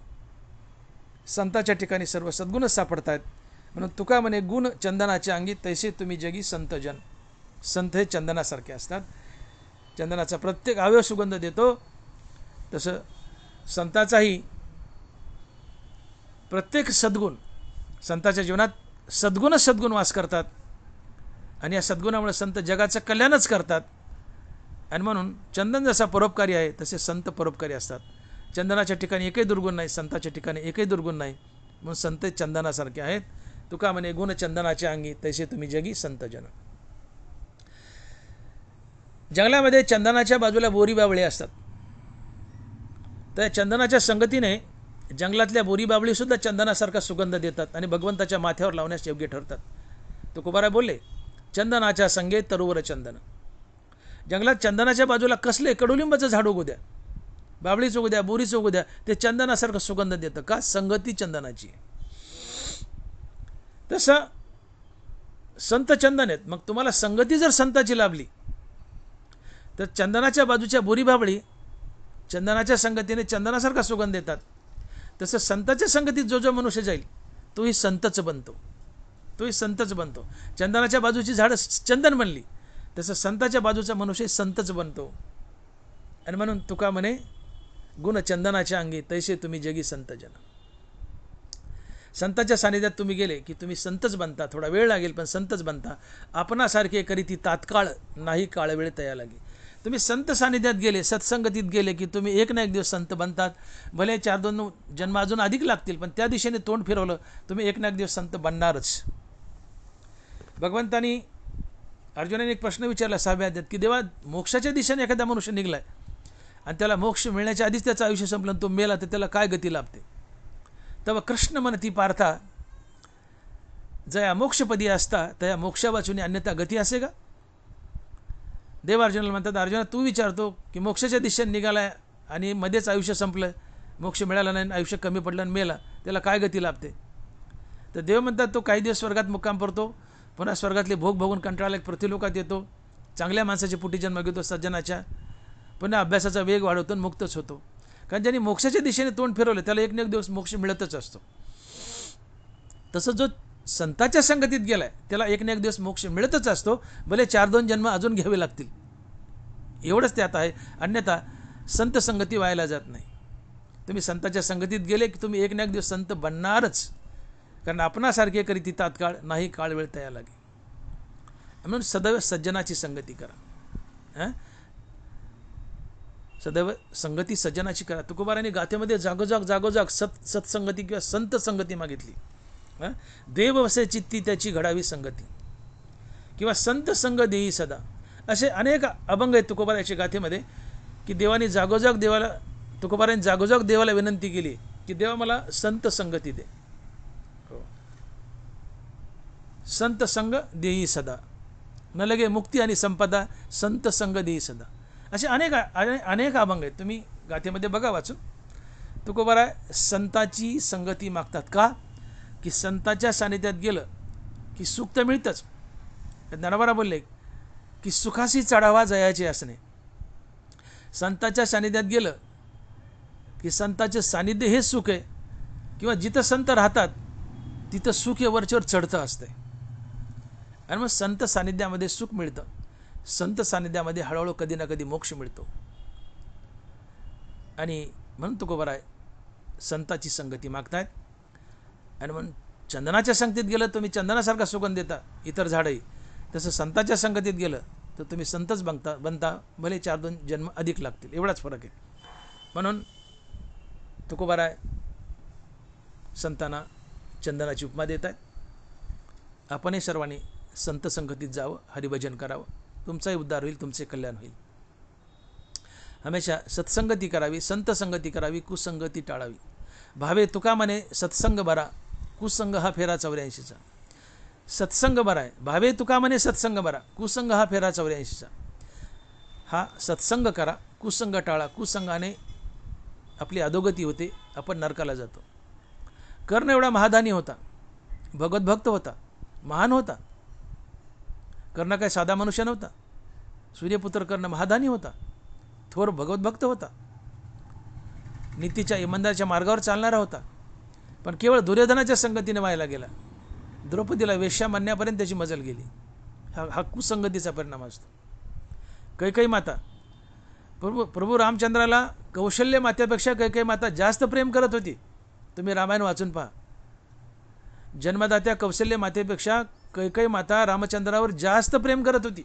संताच्या ठिकाणी सर्व सद्गुणच सापडतात. म्हणून तुका म्हणे गुण चंदनाच्या अंगी तैसे तुम्ही जगी संत जन. संत हे चंदनासारखे असतात, चंदनाचा प्रत्येक अवयव सुगंध देतो. तसं संताचाही प्रत्येक सद्गुण, संताच्या जीवनात सद्गुण वास करतात, आणि या सद्गुणामुळे संत जगाचं कल्याणच करतात. आणि म्हणून चंदन जसा परोपकारी आहे तसे संत परोपकारी असतात. चंदनाच्या ठिकाणी एकही दुर्गुण नाही, संताच्या ठिकाणी एकही दुर्गुण नाही, म्हणून संत चंदनासारखे आहेत. तुका म्हणे गुण चंदनाच्या अंगी तैसे तुम्ही जगी संत जन. जंगलामध्ये चंदनाच्या बाजूला बोरी बावळे असतात, तर चंदनाच्या संगतीने जंगलातल्या बोरी बावळी सुद्धा चंदनासारखा सुगंध देतात आणि भगवंताच्या माथ्यावर लावण्यास योग्य ठरतात. तुकोबाराय बोलले चंदनाच्या संगे तरुवर चंदन. जंगलात चंदनाच्या बाजूला कसले कडुलिंबाचं झाड उगू द्या, बावळीच उगू द्या, बोरीच उगू द्या, ते चंदनासारखं सुगंध देतं. का? संगती चंदनाची. तसं संत चंदन आहेत. मग तुम्हाला संगती जर संताची लाभली तर चंदनाच्या बाजूच्या बोरी बावळी चंदनाच्या संगतीने चंदनासारखा सुगंध देतात. तसं संताच्या संगतीत जो जो मनुष्य जाईल तोही संतच बनतो, तोही संतच बनतो. चंदनाच्या बाजूची झाडं चंदन बनली तसं संताच्या बाजूचा मनुष्य संतच बनतो. आणि म्हणून तुका म्हणे गुण चंदनाच्या अंगी तैसे तुम्ही जगी संत जन. संताच्या सानिध्यात तुम्ही गेले की तुम्ही संतच बनता. थोडा वेळ लागेल पण संतच बनता. आपणासारखे करीती तात्काळ नाही काळ वेळ तया लागे. तुम्ही संत सानिध्यात गेले, सत्संगतीत गेले की तुम्ही एक ना एक दिवस संत बनतात. भले 4-2 जन्म अजून अधिक लागतील, पण त्या दिशेने तोंड फिरवलं तुम्ही एक ना एक दिवस संत बनणारच. भगवंतानी अर्जुनाने एक प्रश्न विचारला 6व्या अध्यायात की देवा, मोक्षाच्या दिशेने एखादा मनुष्य निघलाय आणि त्याला मोक्ष मिळण्याच्या आधीच त्याचं आयुष्य संपलं, तो मेला, तर त्याला काय गती लाभते? तेव्हा कृष्ण म्हणती पार्था, जया मोक्षपदी असता तया मोक्षा वाचून अन्यथा गती असे का? देव अर्जुनाला म्हणतात, अर्जुना तू विचारतो की मोक्षाच्या दिशेने निघालाय आणि मध्येच आयुष्य संपलं, मोक्ष मिळाला नाही, आयुष्य कमी पडलं आणि मेला, त्याला काय गती लाभते? तर देव म्हणतात तो काही दिवस स्वर्गात मुक्काम करतो, पुन्हा स्वर्गातले भोग भोगून कंटाळला पृथ्वीलोकात येतो, चांगल्या माणसाच्या पोटी जन्म घेतो, सज्जनाच्या, पुन्हा अभ्यासाचा वेग वाढवतो आणि मुक्तच होतो. कारण ज्यांनी मोक्षाच्या दिशेने तोंड फिरवलं त्याला एक ना एक दिवस मोक्ष मिळतच असतो. तसं जो संतांच्या संगतीत गेलाय त्याला एक ना एक दिवस मोक्ष मिळतच असतो, भले 4-2 जन्म अजून घ्यावे लागतील, एवढंच त्यात आहे. अन्यथा संत संगती व्हायला जात नाही. तुम्ही संतांच्या संगतीत गेले की तुम्ही एक ना एक दिवस संत बनणारच, कारण आपणासारखे करी ती तात्काळ नाही, काळ वेळ तया लागे. म्हणून सदैव सज्जनाची संगती करा. सदैव संगती सज्जनाची करा. तुकोबारांनी गाथेमध्ये जागोजाग सत्संगती किंवा संत संगती मागितली. देव वसे चित्ती त्याची घडावी संगती किंवा संत संग देई सदा, असे अनेक अभंग आहेत तुकोबाराच्या गाथेमध्ये की देवाने जागोजाग देवाला, तुकोबारांनी जागोजाग देवाला विनंती केली की देवा मला संत संगती दे. संत संग देई सदा, न लगे मुक्ती आणि संपदा, संत संग देई सदा, असे अनेक अभंग आहेत. तुम्ही गाथेमध्ये बघा वाचून. तुकोबारा संताची संगती मागतात का? की संताच्या सानिध्यात गेलं की सुख तर मिळतंच. ज्ञानोबा बोलले की सुखाशी चढावा जयाचे असणे. संताच्या सानिध्यात गेलं की संताचे सानिध्य हे सुख आहे, किंवा जिथं संत राहतात तिथं सुख हे वरच्यावर चढतं असते. आणि मग संत सानिध्यामध्ये सुख मिळतं, संत सानिध्यामध्ये हळूहळू कधी ना कधी मोक्ष मिळतो. आणि म्हणून तुकोबाराय संताची संगती मागतायत. आणि म्हणून चंदनाच्या संगतीत गेलं तुम्ही चंदनासारखा सुगंध देता इतर झाडही, तसं संताच्या संगतीत गेलं तर तुम्ही संतच बनता, भले 4-2 जन्म अधिक लागतील, एवढाच फरक आहे. म्हणून तुकोबाराय संतांना चंदनाची उपमा देत आहेत. आपणही सर्वांनी संत संगतीत जावं, हरिभजन करावं, तुमचाही उद्धार होईल, तुमचे कल्याण होईल. हमेशा सत्संगती करावी, संत संगती करावी, कुसंगती टाळावी. भावे तुका म्हणे सत्संग बरा, कुसंग हा फेरा 84चा. सत्संग बरा आहे, भावे तुका म्हणे सत्संग बरा, कुसंग हा फेरा 84चा. हा सत्संग करा, कुसंग टाळा. कुसंगाने आपली अधोगती होते, आपण नरकाला जातो. कर्ण एवढा महादानी होता, भगवतभक्त होता, महान होता. कर्ण काय साधा मनुष्य नव्हता. सूर्यपुत्र कर्ण महादानी होता, थोर भगवतभक्त होता, नीतीच्या इमानदारीच्या मार्गावर चालणारा होता. पण केवळ दुर्योधनाच्या संगतीने व्हायला गेला. द्रौपदीला वेश्या म्हणण्यापर्यंत त्याची मजल गेली. हा कुसंगतीचा परिणाम असतो. कैकेयी माता, प्रभू रामचंद्राला कौशल्य मातेपेक्षा कैकेयी माता जास्त प्रेम करत होती. तुम्ही रामायण वाचून पहा. जन्मदात्या कौशल्य मातेपेक्षा कैकेयी माता रामचंद्रावर जास्त प्रेम करत होती.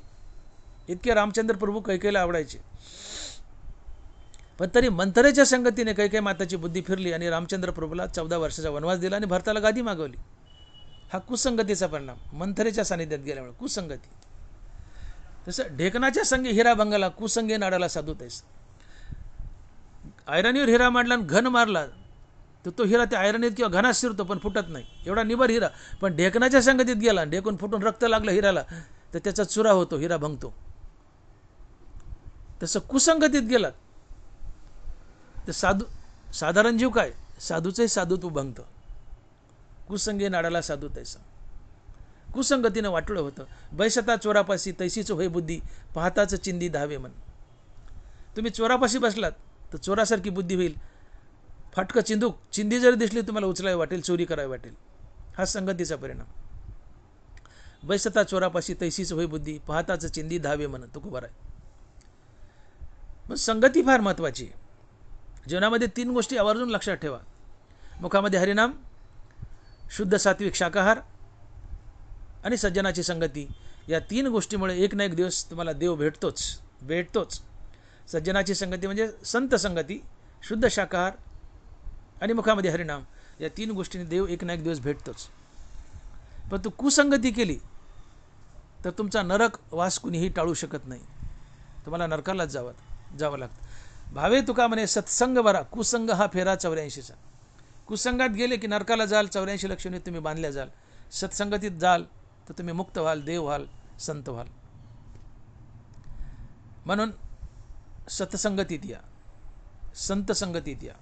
इतके रामचंद्र प्रभू कैकेयीला आवडायचे. पण तरी मंथरेच्या संगतीने कैकेयी माताची बुद्धी फिरली आणि रामचंद्र प्रभूला 14 वर्षाचा वनवास दिला आणि भरताला गादी मागवली. हा कुसंगतीचा परिणाम, मंथरेच्या सानिध्यात गेल्यामुळे कुसंगती. तसं ढेकणाच्या संगी हिरा भंगाला, कुसंगे नाडाला साधू तैस. ऐरणीवर हिरा मांडला आणि घन मारला तर तो हिरा त्या ऐरणीत किंवा घनात शिरतो पण फुटत नाही, एवढा निबर हिरा. पण ढेकणाच्या संगतीत गेला, ढेकून फुटून रक्त लागलं हिराला तर त्याचा चुरा होतो, हिरा भंगतो. तसं कुसंगतीत गेलात तर साधारण जीव काय, साधूचे साधुत्व भंगतं. कुसंगे नाडाला साधू तैसा. कुसंगतीनं वाटलं होतं. बैसता चोरापाशी तैसीच होय बुद्धी, पाहताच चिंदी धावे मन. तुम्ही चोरापाशी बसलात तर चोरासारखी बुद्धी होईल. फाटकं चिंदी जरी दिसली तुम्हाला उचलावी वाटेल, चोरी करावी वाटेल. हा संगतीचा परिणाम. बैसता चोरापाशी तैसीच होय बुद्धी, पाहताच चिंदी धावे मन. तुकोबार आहे. मग संगती फार महत्त्वाची आहे. जीवनामध्ये 3 गोष्टी आवर्जून लक्षात ठेवा. मुखामध्ये हरिनाम, शुद्ध सात्विक शाकाहार आणि सज्जनाची संगती. या 3 गोष्टीमुळे एक ना एक दिवस तुम्हाला देव भेटतोच. सज्जनाची संगती म्हणजे संत संगती, शुद्ध शाकाहार आणि मुखामध्ये हरिनाम. या 3 गोष्टींनी देव एक ना एक दिवस भेटतोच. पण तू कुसंगती केली तर तुमचा नरक वास कुणीही टाळू शकत नाही. तुम्हाला नरकालाच जावं लागतं. भावे तुका म्हणे सत्संग बरा, कुसंग हा फेरा 84चा. कुसंगात गेले की नरकाला जाल, 84 लक्षणे तुम्ही बांधल्या जाल. सत्संगतीत जाल तर तुम्ही मुक्त व्हाल, देव व्हाल, संत व्हाल. म्हणून सत्संगतीत या, संत संगतीत या.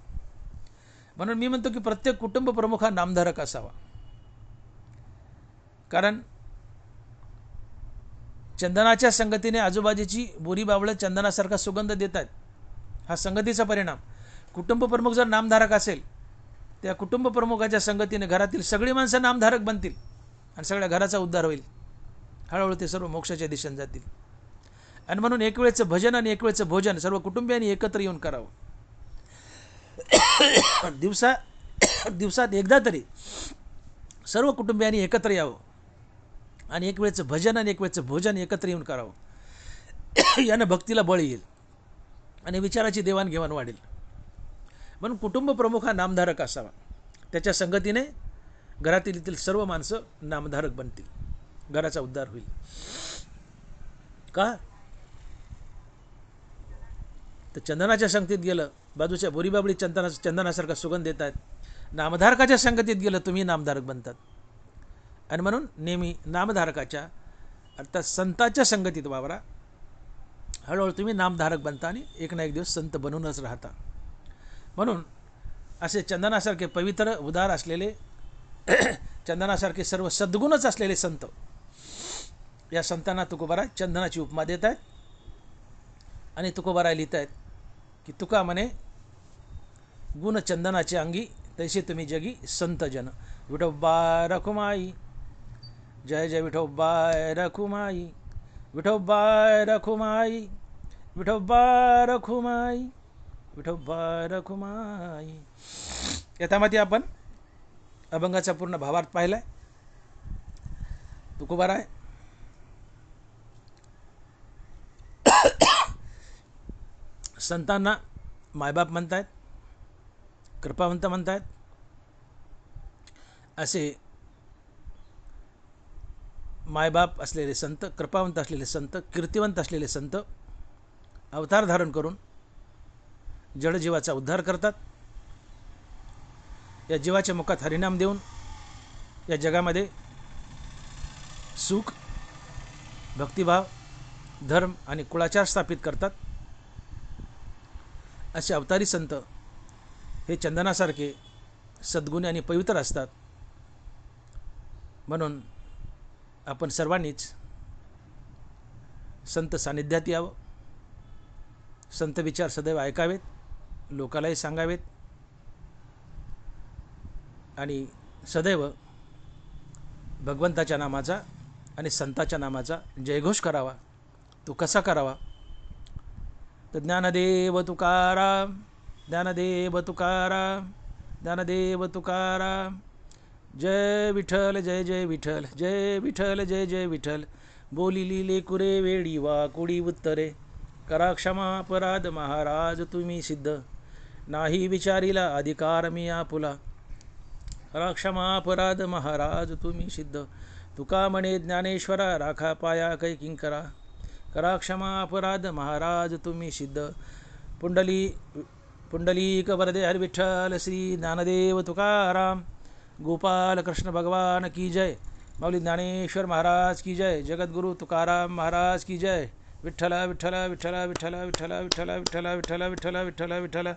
म्हणून मी म्हणतो की प्रत्येक कुटुंब प्रमुख हा नामधारक असावा. कारण चंदनाच्या संगतीने आजूबाजूची बोरी बावळं चंदनासारखा सुगंध देत आहेत. हा संगतीचा परिणाम. कुटुंब प्रमुख जर नामधारक असेल, त्या कुटुंब प्रमुखाच्या संगतीने घरातील सगळी माणसं नामधारक बनतील आणि सगळ्या घराचा उद्धार होईल. हळूहळू ते सर्व मोक्षाच्या दिशेने जातील. आणि म्हणून एक वेळचं भजन आणि एक वेळचं भोजन सर्व कुटुंबियांनी एकत्र येऊन करावं. दिवसात एकदा तरी सर्व कुटुंबियांनी एकत्र यावं आणि एक वेळचं भजन आणि एक वेळचं भोजन एकत्र येऊन करावं. यानं भक्तीला बळ येईल आणि विचाराची देवाणघेवाण वाढेल. म्हणून कुटुंब प्रमुख हा नामधारक असावा. त्याच्या संगतीने घरातील सर्व माणसं नामधारक बनतील, घराचा उद्धार होईल. का तर चंदनाच्या संगतीत गेलं, बाजूच्या बोरीबाबळी चंदनासारखा सुगंध देत आहेत. नामधारकाच्या संगतीत गेलं तुम्ही नामधारक बनतात. आणि म्हणून नेहमी नामधारकाच्या अर्थात संताच्या संगतीत वावरा. हळूहळू तुम्ही नामधारक बनता आणि एक ना एक दिवस संत बनूनच राहता. म्हणून असे चंदनासारखे पवित्र उदार असलेले चंदनासारखे सर्व सद्गुणच असलेले संत, या संतांना तुकोबाराय चंदनाची उपमा देत आहेत. आणि तुकोबाराय लिहित आहेत की तुका म्हणे गुण चंदनाचे अंगी, तैसे तुम्ही जगी संत जन. विठोबा रखुमाई, जय जय विठोबाय रखुमाई, विठोबाय रखुमाई, विठोबा रखुमाई, विठोबा रखुमाई. याच्यामध्ये आपण अभंगाचा पूर्ण भावार्थ पाहिलाय. तुकोबाराय संतांना मायबाप म्हणतायत, कृपावंत म्हणतायत. असे मायबाप असलेले संत, कृपावंत असलेले संत, कीर्तिवंत असलेले संत अवतार धारण करून जडजीवाचा उद्धार करतात. या जीवाच्या मुखात हरिनाम देऊन या जगामध्ये सुख, भक्तिभाव, धर्म आणि कुळाचार स्थापित करतात. असे अवतारी संत हे चंदनासारखे सद्गुणी आणि पवित्र असतात. म्हणून आपण सर्वांनीच संत सानिध्यात यावं, संत विचार सदैव ऐकावेत, लोकालाही सांगावेत आणि सदैव भगवंताच्या नामाचा आणि संताच्या नामाचा जयघोष करावा. तो कसा करावा तर ज्ञानदेव तुकाराम, ज्ञानदेव तुकाराम, ज्ञानदेव तुकाराम. जय विठ्ठल, जय जय विठ्ठल, जय विठ्ठल, जय जय विठ्ठल. बोलिली लेकुरे वेडी वा कुडी उत्तरे, करा क्षमा अपराध महाराज तुम्ही सिद्ध. नाही विचारिला अधिकार मी आपुला, करा क्षमा अपराध महाराज तुम्ही सिद्ध. तुका म्हणे ज्ञानेश्वरा राखा पाया कै किंकरा, करा क्षमा अपराध महाराज तुम्ही सिद्ध. पुंडलिक वरदे हर विठ्ठल श्री ज्ञानदेव तुकाराम. गोपाल कृष्ण भगवान की जय. माऊली ज्ञानेश्वर महाराज की जय. जगद्गुरु तुकाराम महाराज की जय. विठ्ठला विठ्ठला विठ्ठला विठ्ठला विठ्ठला विठ्ठला विठ्ठला विठ्ठला विठ्ठला विठ्ठला विठ्ठला.